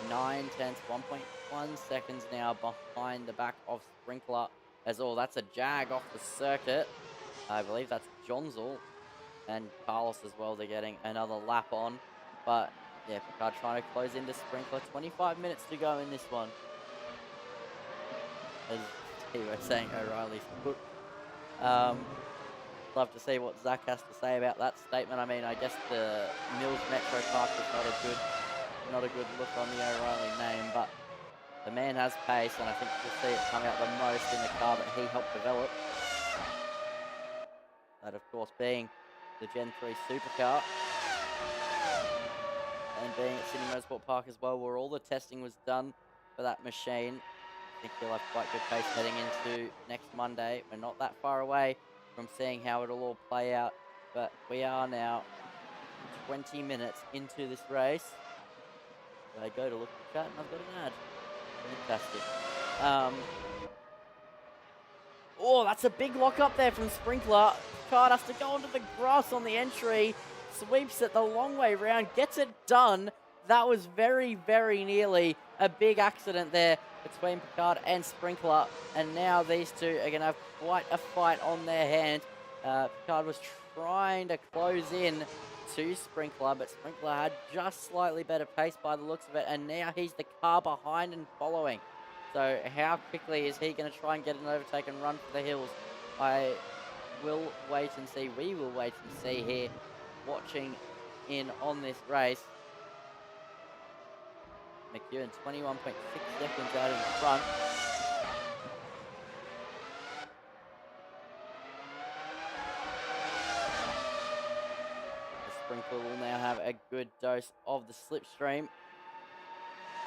1.1 seconds now behind the back of Sprinkler. As all, that's a jag off the circuit. I believe that's Jonzel and Carlos as well. They're getting another lap on. But, yeah, Picard trying to close into Sprinkler. 25 minutes to go in this one. As he was saying, O'Reilly's foot. Love to see what Zach has to say about that statement. I mean, I guess the Mills Metro Park is not a good look on the O'Reilly name, but the man has pace, and I think you'll see it come out the most in the car that he helped develop. That, of course, being the Gen 3 supercar. And being at Sydney Motorsport Park as well, where all the testing was done for that machine. I think he'll have quite good pace heading into next Monday. We're not that far away from seeing how it'll all play out, but we are now 20 minutes into this race. I go to look at the chat and I've got an ad. Fantastic. Oh, that's a big lock up there from Sprinkler. Card has to go onto the grass on the entry. Sweeps it the long way round. Gets it done. That was very, very nearly a big accident there between Picard and Sprinkler. And now these two are going to have quite a fight on their hands. Picard was trying to close in to Sprinkler, but Sprinkler had just slightly better pace by the looks of it. And now he's the car behind and following. So how quickly is he going to try and get an overtake and run for the hills? I will wait and see. We will wait and see here, watching in on this race. McEwen 21.6 seconds out in front. The Sprinkler will now have a good dose of the slipstream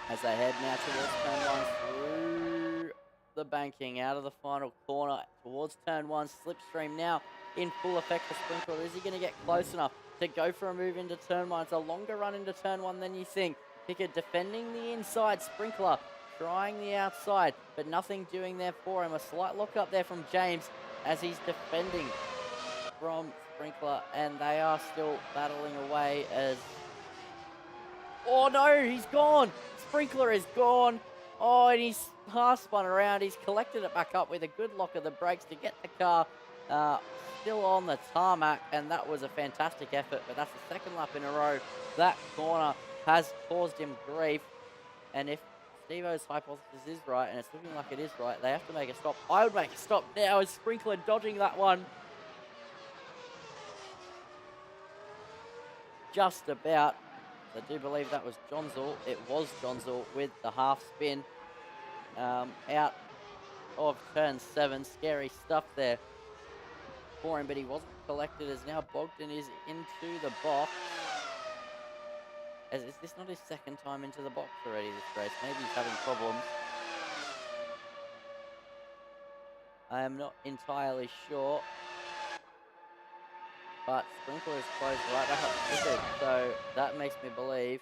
as they head now towards turn 1 through the banking, out of the final corner towards turn 1. Slipstream now in full effect for Sprinkler. Is he going to get close enough to go for a move into turn 1? It's a longer run into turn 1 than you think. Pickett defending the inside. Sprinkler trying the outside, but nothing doing there for him. A slight look up there from James as he's defending from Sprinkler, and they are still battling away as... Oh no, he's gone! Sprinkler is gone! Oh, and he's half spun around. He's collected it back up with a good lock of the brakes to get the car still on the tarmac, and that was a fantastic effort, but that's the second lap in a row. That corner has caused him grief, and if Steve-O's hypothesis is right, and it's looking like it is right, they have to make a stop. I would make a stop now as Sprinkler dodging that one. Just about. I do believe that was Jonzel. It was Jonzel with the half spin out of turn 7. Scary stuff there for him, but he wasn't collected as now Bogdan is into the box. Is this not his second time into the box already this race? Maybe he's having problems. I am not entirely sure. But Sprinkler is closed right back up to Pickett, so that makes me believe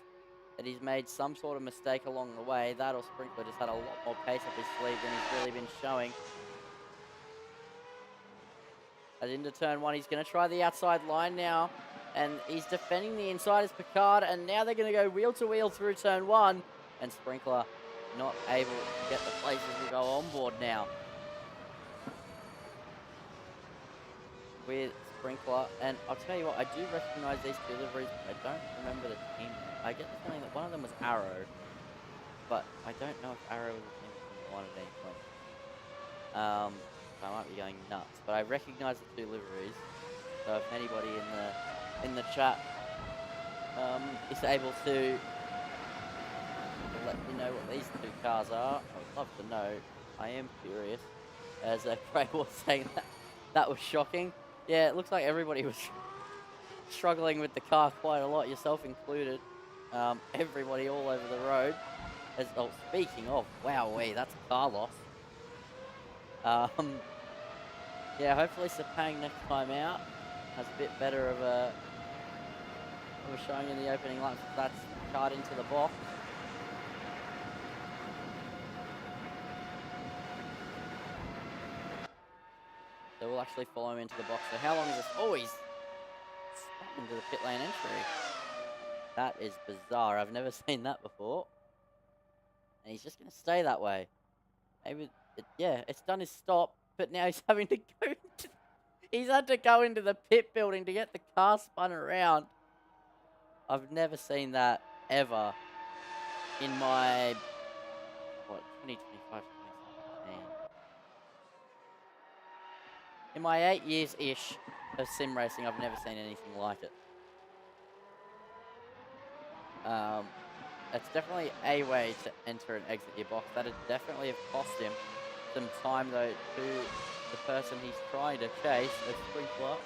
that he's made some sort of mistake along the way. That or Sprinkler just had a lot more pace up his sleeve than he's really been showing. As into turn 1, he's going to try the outside line now. And he's defending the inside as Picard, and now they're going to go wheel to wheel through turn 1. And Sprinkler not able to get the places to go on board now. With Sprinkler, and I'll tell you what, I do recognise these two liveries, but I don't remember the team. I get the feeling that one of them was Arrow, but I don't know if Arrow was a team from one at any point. I might be going nuts, but I recognise the two liveries. So if anybody in the chat is able to let me know what these two cars are, I would love to know. I am curious. As Craig was saying, that was shocking. Yeah, it looks like everybody was struggling with the car quite a lot, yourself included. Everybody all over the road. Oh, speaking of, wowee, that's a car loss. Yeah, hopefully Sepang next time out has a bit better of a showing in the opening lap. That's card into the box. So we'll actually follow him into the box. So how long is this? Oh, he's into the pit lane entry. That is bizarre. I've never seen that before. And he's just going to stay that way. Maybe, yeah, it's done his stop, but now he's having to go into... He's had to go into the pit building to get the car spun around. I've never seen that ever in my, 2025, 2017. In my 8 years-ish of sim racing, I've never seen anything like it. That's definitely a way to enter and exit your box. That'd definitely have cost him some time, though, to the person he's trying to chase, a sprinkler.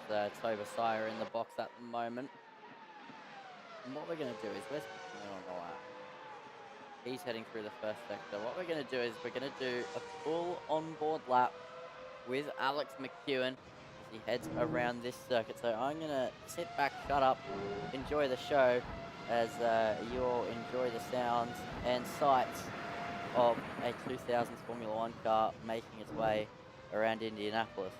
There's Toba Sire in the box at the moment. And what we're going to do is, where's on at? He's heading through the first sector. What we're going to do is we're going to do a full onboard lap with Alex McEwen as he heads around this circuit. So I'm going to sit back, shut up, enjoy the show as you all enjoy the sounds and sights of a 2000s Formula One car making its way around Indianapolis.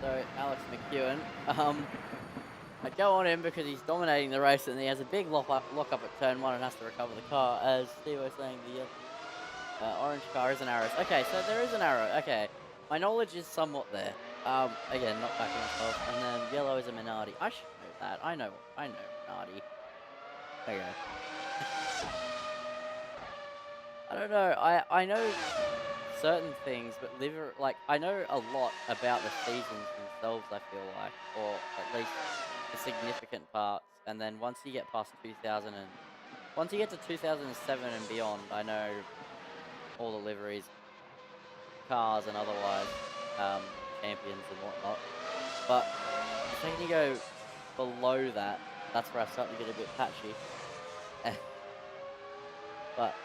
So Alex McEwen, I'd go on him because he's dominating the race and he has a big lock up at turn 1 and has to recover the car. As Steve was saying, the orange car is an arrow. Okay, so there is an arrow. Okay, my knowledge is somewhat there. Again, not backing myself. And then yellow is a Minardi. I should know that. I know Minardi. Okay. I don't know. I know certain things, but I know a lot about the seasons themselves, I feel like, or at least the significant parts. And then once you get past 2007 and beyond, I know all the liveries, cars and otherwise, champions and whatnot. But the second you go below that, that's where I start to get a bit patchy. But,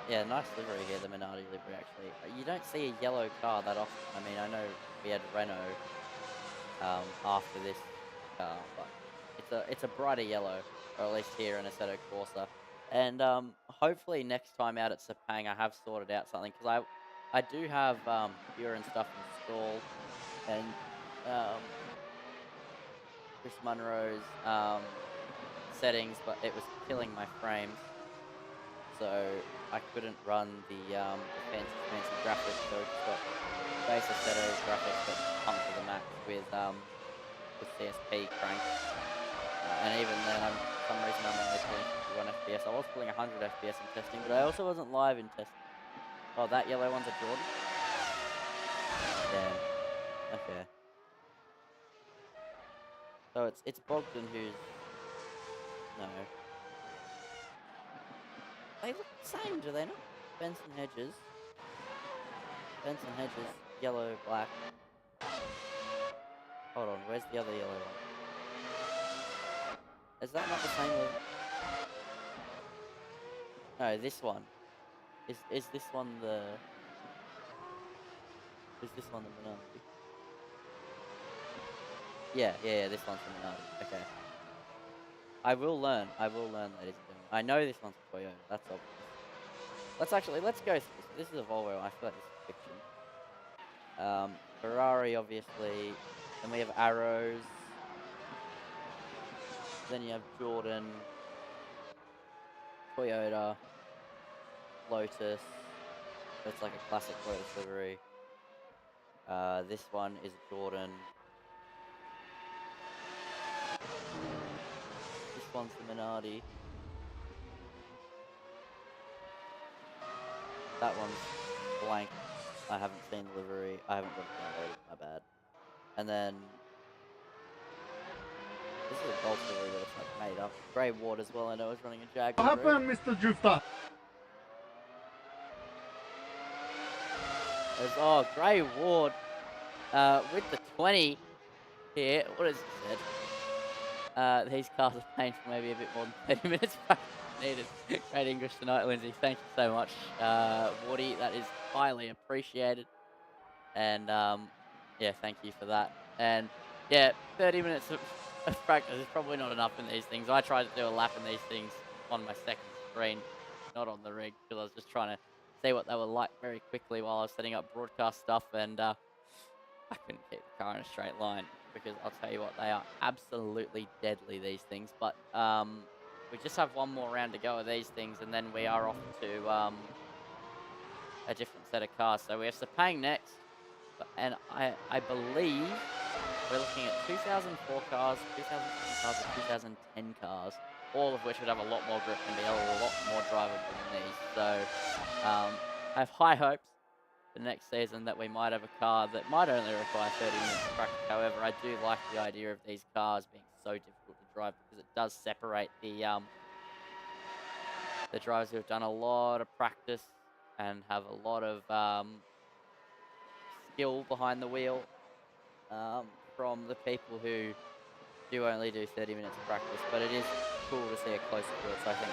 yeah, nice livery here, the Minardi livery, actually. You don't see a yellow car that often. I mean, I know we had Renault, after this car, but it's a brighter yellow, or at least here in Assetto Corsa. And, hopefully next time out at Sepang, I have sorted out something, because I do have, gear and stuff installed, and, Chris Munro's, settings, but it was killing my frames. So I couldn't run the fancy graphics, so it's got base Assetto graphics that pump to the max with CSP crank. And even then, for some reason I'm only pulling 51 FPS. I was pulling 100 FPS in testing, but I also wasn't live in testing. Oh, that yellow one's a Jordan? Yeah. Okay. So it's Bogdan who's... No. They look the same, do they not? Benson Hedges, yellow, black. Hold on, where's the other yellow one? Is that not the same one? No, this one. Is this one the... Is this one the Minardi? Yeah, this one's the Minardi. Okay. I will learn, ladies and gentlemen. I know this one's a Toyota, that's obvious. Let's go through this. This is a Volvo, I feel like this is fiction. Ferrari, obviously. Then we have Arrows. Then you have Jordan, Toyota, Lotus. It's like a classic Lotus livery. This one is Jordan. This one's the Minardi. That one's blank. I haven't seen the livery. I haven't got it downloaded, my bad. And then this is a Golf livery that it's like made up. Grey Ward as well, I know, is running a Jag livery. What happened, Mr. Drifter? There's, Grey Ward with the 20 here. What has he said? These cars are paying for maybe a bit more than 30 minutes needed. Great English tonight, Lindsay. Thank you so much, Wardy. That is highly appreciated. And yeah, thank you for that. And yeah, 30 minutes of practice is probably not enough in these things. I tried to do a lap in these things on my second screen, not on the rig, because I was just trying to see what they were like very quickly while I was setting up broadcast stuff, and I couldn't keep the car in a straight line, because I'll tell you what, they are absolutely deadly, these things. But we just have one more round to go of these things, and then we are off to a different set of cars. So we have Sepang next, and I believe we're looking at 2004 cars, 2007 cars, and 2010 cars, all of which would have a lot more grip and be a lot more drivable than these. So I have high hopes for next season that we might have a car that might only require 30 minutes of practice. However, I do like the idea of these cars being so difficult to drive, because it does separate the drivers who have done a lot of practice and have a lot of skill behind the wheel from the people who do only do 30 minutes of practice. But it is cool to see a closer to it. So I think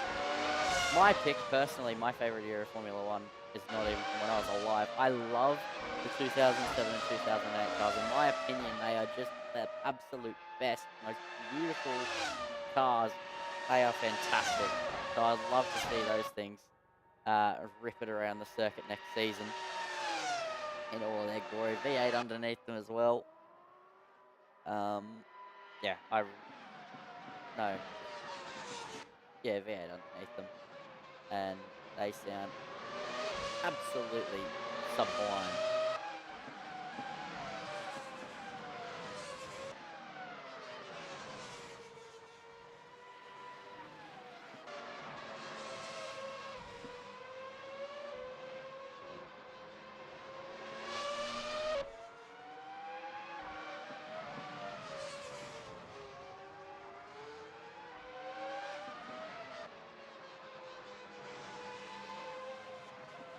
my pick, personally, my favourite year of Formula One is not even from when I was alive. I love the 2007 and 2008 cars. In my opinion, they are just the absolute best, most beautiful cars. They are fantastic. So I'd love to see those things rip it around the circuit next season in all of their glory. V8 underneath them as well. Yeah, V8 underneath them, and they sound absolutely sublime.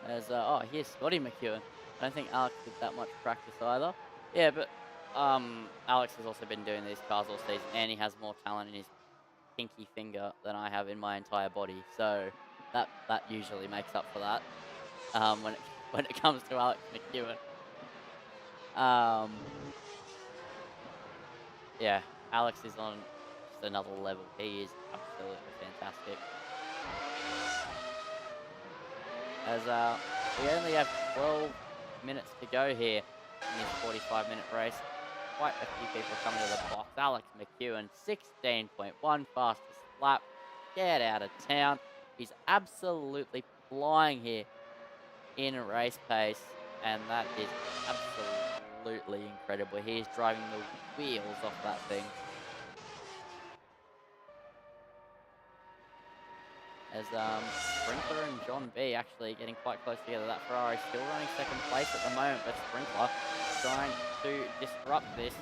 As here's Scotty McEwen. I don't think Alex did that much practice either. Yeah, but Alex has also been doing these cars all season, and he has more talent in his pinky finger than I have in my entire body. So that usually makes up for that when it comes to Alex McEwen. Yeah, Alex is on just another level. He is absolutely fantastic. As we only have 12 minutes to go here in this 45-minute race. Quite a few people coming to the box. Alex McEwen, 16.1 fastest lap. Get out of town. He's absolutely flying here in a race pace, and that is absolutely incredible. He is driving the wheels off that thing. As Sprinkler and John B actually getting quite close together. That Ferrari still running second place at the moment, but Sprinkler trying to disrupt this.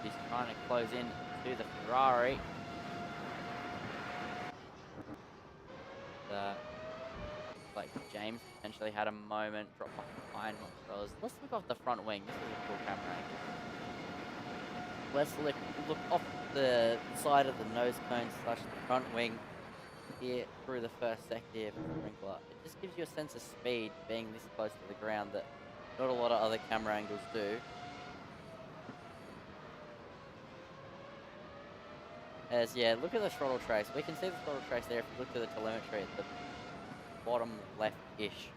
He's trying to close in to the Ferrari. Like James potentially had a moment, dropped behind Montrose. Let's look off the front wing. This is a cool camera angle. Let's look off the side of the nose cone / the front wing here through the first sector here for Sprinkler. It just gives you a sense of speed being this close to the ground that not a lot of other camera angles do. As yeah, look at the throttle trace. We can see the throttle trace there if you look to the telemetry at the bottom left-ish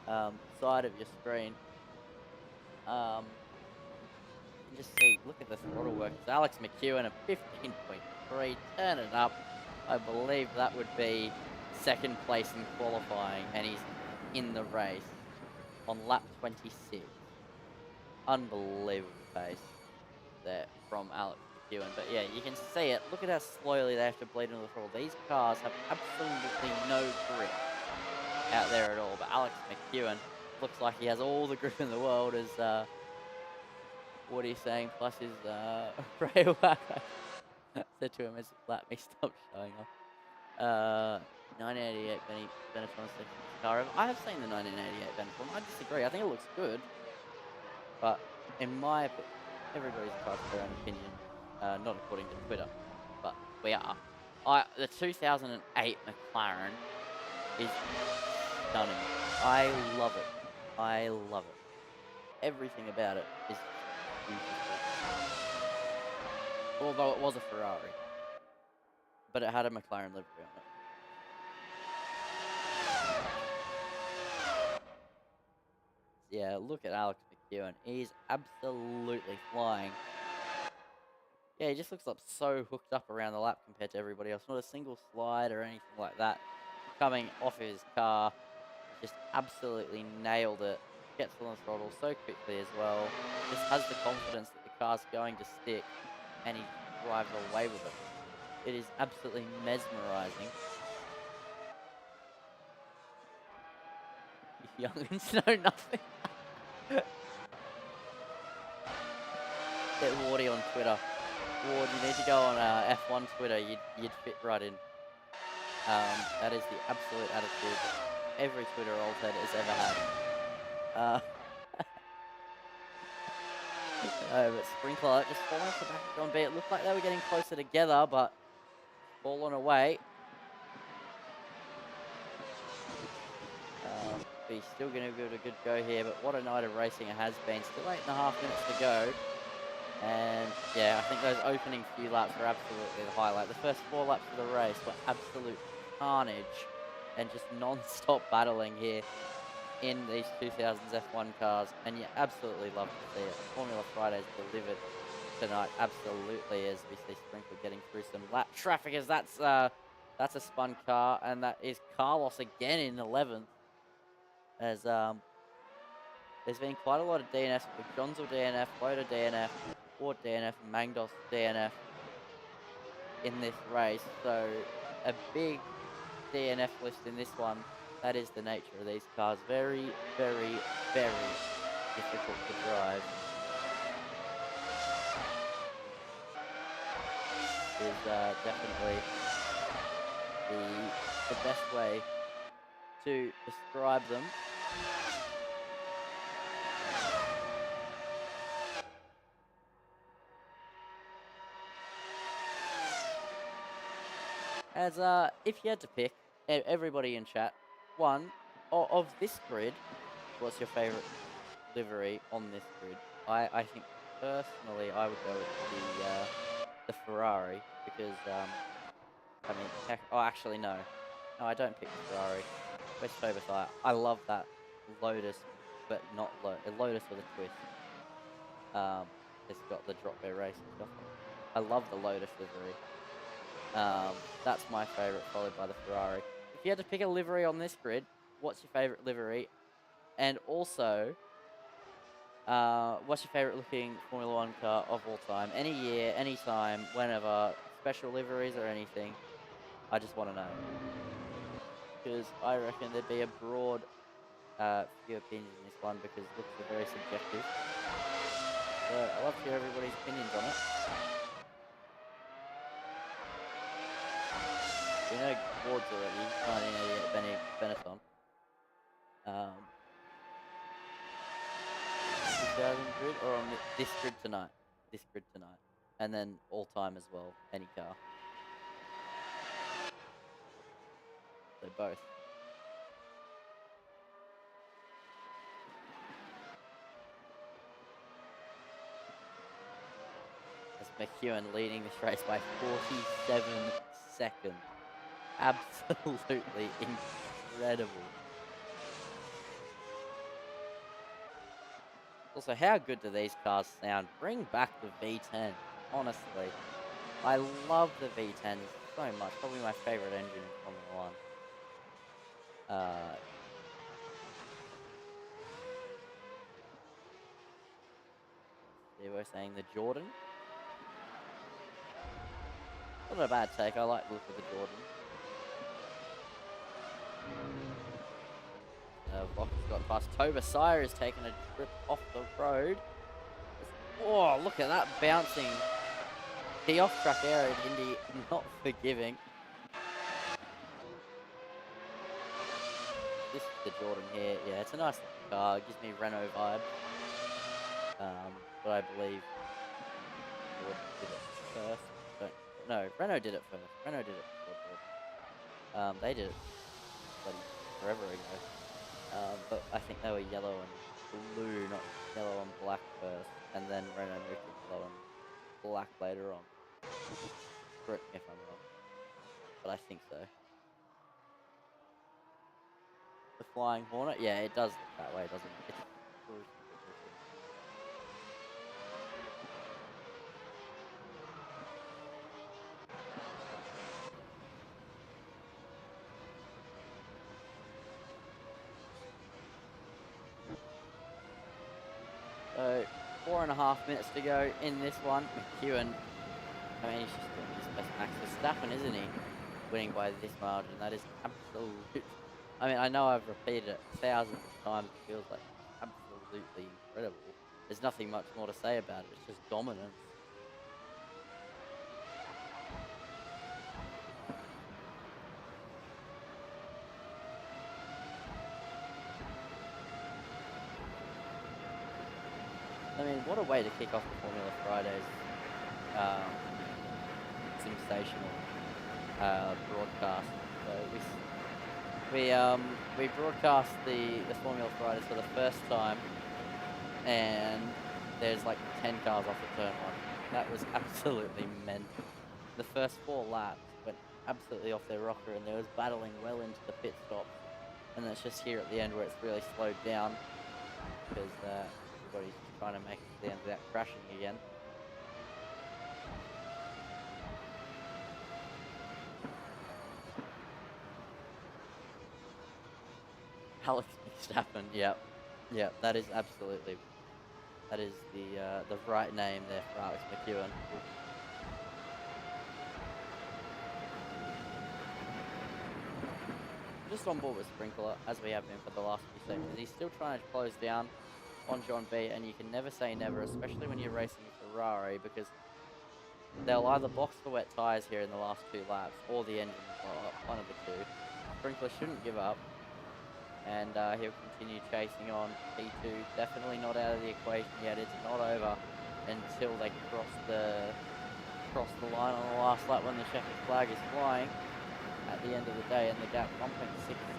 side of your screen. You can just see, look at the throttle work. It's Alex McEwen at 15.3, turn it up. I believe that would be second place in qualifying, and he's in the race on lap 26. Unbelievable pace there from Alex McEwen. But yeah, you can see it. Look at how slowly they have to bleed into the throttle. These cars have absolutely no grip out there at all. But Alex McEwen looks like he has all the grip in the world as what he's saying, plus his railway. Said to him as he let me stop showing off. 1988 Benetton section car. I have seen the 1988 Benetton. I disagree. I think it looks good, but in my opinion, everybody's entitled to their own opinion. Not according to Twitter, but we are. The 2008 McLaren is stunning. I love it. I love it. Everything about it is beautiful. Although it was a Ferrari, but it had a McLaren livery on it. Yeah, look at Alex McEwen. He's absolutely flying. Yeah, he just looks like so hooked up around the lap compared to everybody else. Not a single slide or anything like that. Coming off of his car, just absolutely nailed it. Gets on the throttle so quickly as well. Just has the confidence that the car's going to stick, and he drives away with it. It is absolutely mesmerizing. You youngins know nothing. Get Wardy on Twitter. Ward, you need to go on F1 Twitter. You'd fit right in. That is the absolute attitude every Twitter old head has ever had. But Sprinkler just falling off the back of John B. It looked like they were getting closer together, but fallen away. But he's still going to give it a good go here. But what a night of racing it has been. Still 8.5 minutes to go. And yeah, I think those opening few laps are absolutely the highlight. The first 4 laps of the race were absolute carnage and just non-stop battling here in these 2000s F1 cars. And you absolutely love to see it. Formula Friday's delivered tonight, absolutely, as we see Sprinkle getting through some lap traffic, as that's a spun car, and that is Carlos again in 11th. As there's been quite a lot of DNFs with Johnzel DNF, Loda DNF, Ward DNF, and Mangdos DNF in this race. So a big DNF list in this one. That is the nature of these cars. Very, very, very difficult to drive. Is definitely the best way to describe them. As if you had to pick, everybody in chat, one of this grid, what's your favorite livery on this grid? I think personally I would go with the Ferrari, because I mean, actually no, I don't pick the Ferrari. West Focus, I love that Lotus, but not Lotus with a twist. It's got the drop bear racing stuff on it. I love the Lotus livery. That's my favourite, followed by the Ferrari. If you had to pick a livery on this grid, what's your favourite livery? And also, what's your favourite looking Formula 1 car of all time? Any year, any time, whenever, special liveries or anything. I just want to know. Because I reckon there'd be a broad few opinions in this one, because looks are very subjective. So I love to hear everybody's opinions on it. We know Ward's already, 1988 Benetton. 2000 grid, or on this grid tonight? This grid tonight. And then all time as well, any car. So both. As McEwen leading this race by 47 seconds. Absolutely incredible. Also, how good do these cars sound? Bring back the V10, honestly. I love the V10s so much. Probably my favorite engine in Formula 1. They were saying the Jordan. Not a bad take. I like the look of the Jordan. Vox got past. Toba Sire is taking a trip off the road. Oh, look at that bouncing. The off-track error in Indy, not forgiving. This is the Jordan here. Yeah, it's a nice looking car. It gives me Renault vibes. But I believe Jordan did it first. No, Renault did it first. Renault did it before Jordan. They did it bloody forever ago. But I think they were yellow and blue, not yellow and black first. And then Renault moved to yellow and black later on. Correct me if I'm wrong. But I think so. The Flying Hornet? Yeah, it does look that way, doesn't it? It's brutal. So, 4.5 minutes to go in this one. McEwen, I mean, he's just doing his best. Max Verstappen, isn't he? Winning by this margin. That is absolute. I mean, I know I've repeated it thousands of times. It feels like absolutely incredible. There's nothing much more to say about it. It's just dominance. I mean, what a way to kick off the Formula Fridays sensational broadcast. So we broadcast the Formula Fridays for the first time, and there's like 10 cars off the turn one. That was absolutely mental. The first 4 laps went absolutely off their rocker, and there was battling well into the pit stop. And that's just here at the end where it's really slowed down because everybody's trying to make it to the end without crashing again. Alex Verstappen, yep, that is absolutely, that is the right name there for Alex McEwen. Just on board with Sprinkler, as we have been for the last few seconds. He's still trying to close down on John B, and you can never say never, especially when you're racing a Ferrari, because they'll either box for wet tyres here in the last 2 laps, or the engine will blow up, one of the two. Sprinkler shouldn't give up, and he'll continue chasing on. P2 definitely not out of the equation yet. It's not over until they cross the line on the last lap when the checkered flag is flying at the end of the day, and the gap 1.6 seconds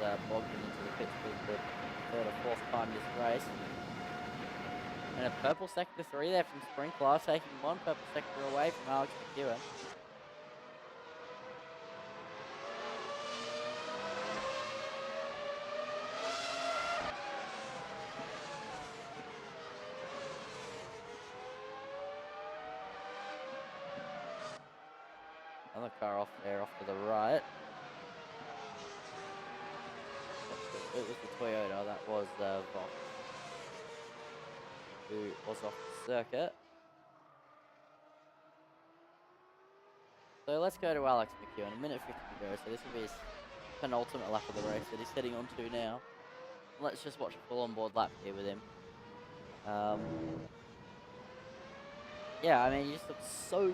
as Bogdan into the pits for the 3rd or 4th time this race. And a purple sector 3 there from Sprinkler, taking 1 purple sector away from Alex McEwen. Another car off there, off to the right. It was the Toyota, that was Vox, who was off the circuit. So let's go to Alex McEwen, 1 minute 50 to go, so this will be his penultimate lap of the race that he's heading on to now. Let's just watch a full on-board lap here with him. Yeah, I mean, he just looks so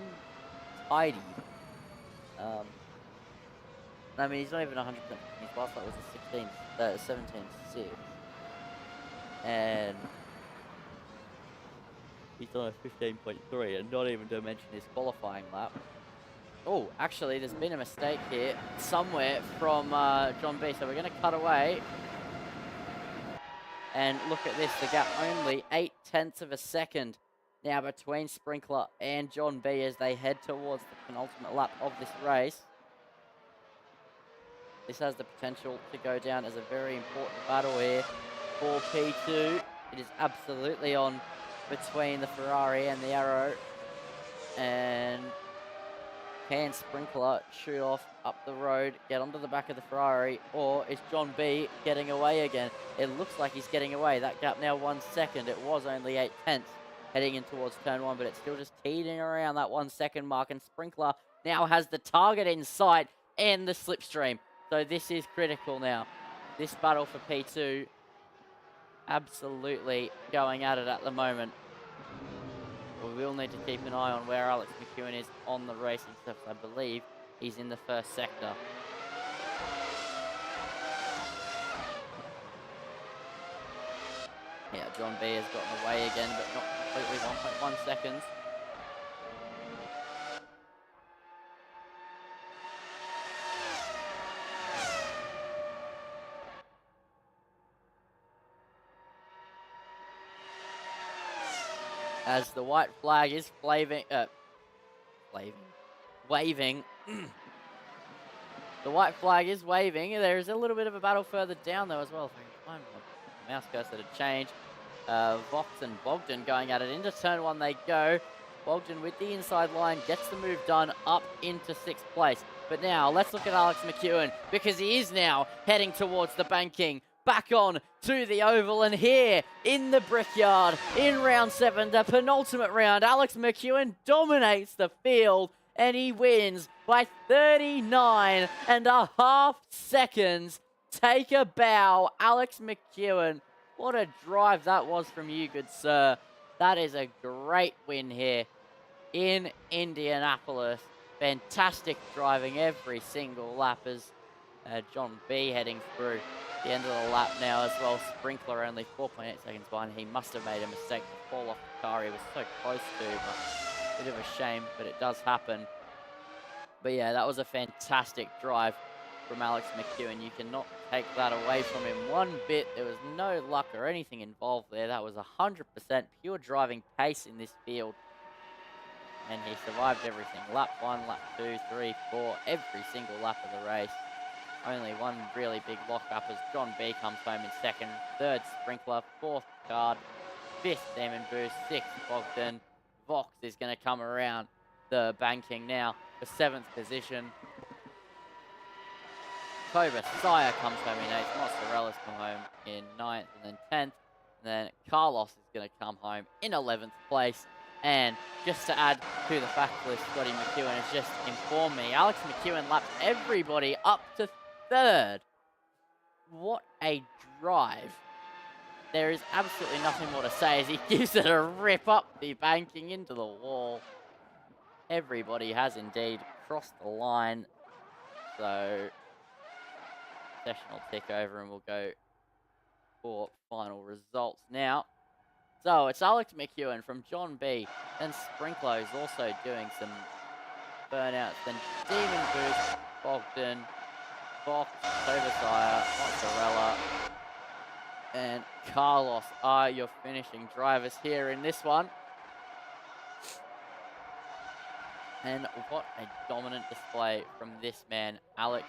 tidy. I mean, he's not even 100%. His last lap was a 17.6. And he's on a 15.3, and not even to mention his qualifying lap. Oh, actually, there's been a mistake here somewhere from John B. So we're going to cut away. And look at this, the gap only 0.8 of a second now between Sprinkler and John B as they head towards the penultimate lap of this race. This has the potential to go down as a very important battle here. for P2. It is absolutely on between the Ferrari and the Arrow. And can Sprinkler shoot off up the road, get onto the back of the Ferrari, or is John B getting away again? It looks like he's getting away. That gap now 1 second. It was only 8/10 heading in towards turn 1, but it's still just teetering around that 1 second mark, and Sprinkler now has the target in sight and the slipstream. So this is critical now. This battle for P2 absolutely going at it at the moment. We will need to keep an eye on where Alex McEwen is on the racing stuff. I believe he's in the first sector. Yeah, John B has gotten away again, but not completely. 1.1 seconds. As the white flag is waving. The white flag is waving. There is a little bit of a battle further down, though, as well. If I can find my mouse cursor to change. Vox and Bogdan going at it. Into turn 1 they go. Bogdan with the inside line gets the move done up into 6th place. But now, let's look at Alex McEwen, because he is now heading towards the banking. Back on to the oval, and here in the Brickyard in round 7, the penultimate round, Alex McEwen dominates the field and he wins by 39.5 seconds. Take a bow, Alex McEwen. What a drive that was from you, good sir. That is a great win here in Indianapolis. Fantastic driving every single lap as John B heading through the end of the lap now as well. Sprinkler only 4.8 seconds behind. He must have made a mistake to fall off the car. He was so close to, but a bit of a shame, but it does happen. But yeah, that was a fantastic drive from Alex McEwen. You cannot take that away from him one bit. There was no luck or anything involved there. That was 100% pure driving pace in this field. And he survived everything. Lap 1, lap 2, 3, 4, every single lap of the race. Only one really big lock-up as John B comes home in 2nd, 3rd Sprinkler, 4th Card, 5th Demon Boost, 6th Bogdan. Vox is going to come around the banking now for 7th position. Cobra Sire comes home in 8th, Mozzarella's come home in 9th and then 10th. And then Carlos is going to come home in 11th place. And just to add to the fact list, Scotty McEwen has just informed me, Alex McEwen lapped everybody up to 3rd. What a drive. There is absolutely nothing more to say as he gives it a rip up the banking into the wall. Everybody has indeed crossed the line. So, session will tick over and we'll go for final results now. So, it's Alex McEwen from John B. And Sprinkler is also doing some burnouts. Then Demon Boost, Bogdan, Fox, Oversire, Mozzarella, and Carlos are your finishing drivers here in this one. And what a dominant display from this man, Alex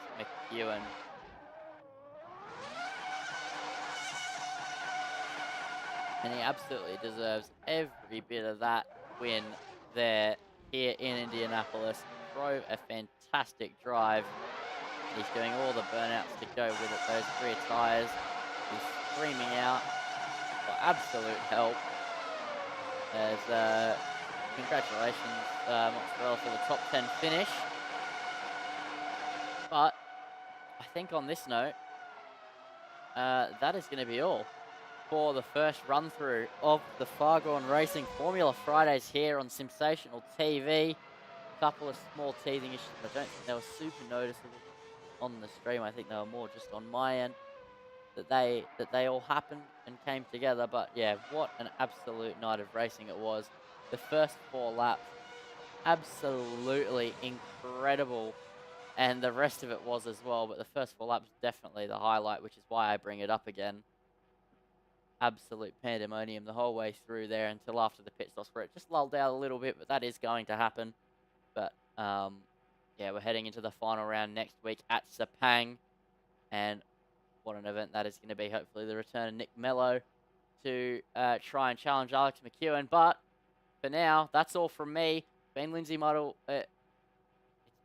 McEwen. And he absolutely deserves every bit of that win there here in Indianapolis. Drove a fantastic drive. He's doing all the burnouts to go with it, those rear tyres. He's screaming out for absolute help. As congratulations, Mozzarella, for the top 10 finish. But I think on this note, that is going to be all for the first run through of the Fargone Racing Formula Fridays here on Sensational TV. A couple of small teething issues, but I don't think they were super noticeable on the stream. I think they were more just on my end that they all happened and came together. But yeah, what an absolute night of racing it was. The first 4 laps, absolutely incredible, and the rest of it was as well. But the first 4 laps definitely the highlight, which is why I bring it up again. Absolute pandemonium the whole way through there until after the pit stops, where it just lulled out a little bit, but that is going to happen. But yeah, we're heading into the final round next week at Sepang, and what an event that is going to be. Hopefully the return of Nick Mello to try and challenge Alex McEwen. But for now, that's all from me. Been Lindsay Muddle. It's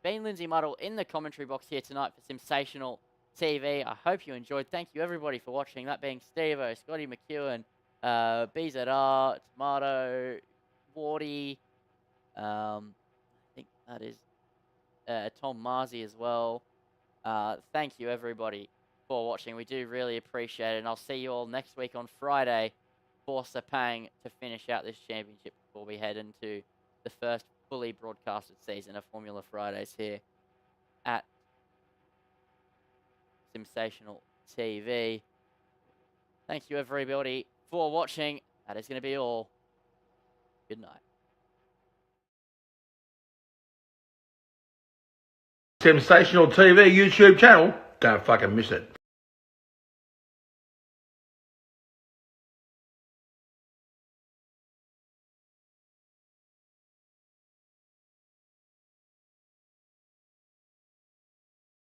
been Lindsay Muddle in the commentary box here tonight for Sensational TV. I hope you enjoyed. Thank you everybody for watching. That being Steve-O, Scotty McEwen, BZR, Tomato, Wardy. I think that is Tom Marzi as well. Thank you everybody for watching. We do really appreciate it, and I'll see you all next week on Friday for Sepang to finish out this championship before we head into the first fully broadcasted season of Formula Fridays here at Sensational TV. Thank you everybody for watching. That is going to be all. Good night. Sensational TV YouTube channel. Don't fucking miss it.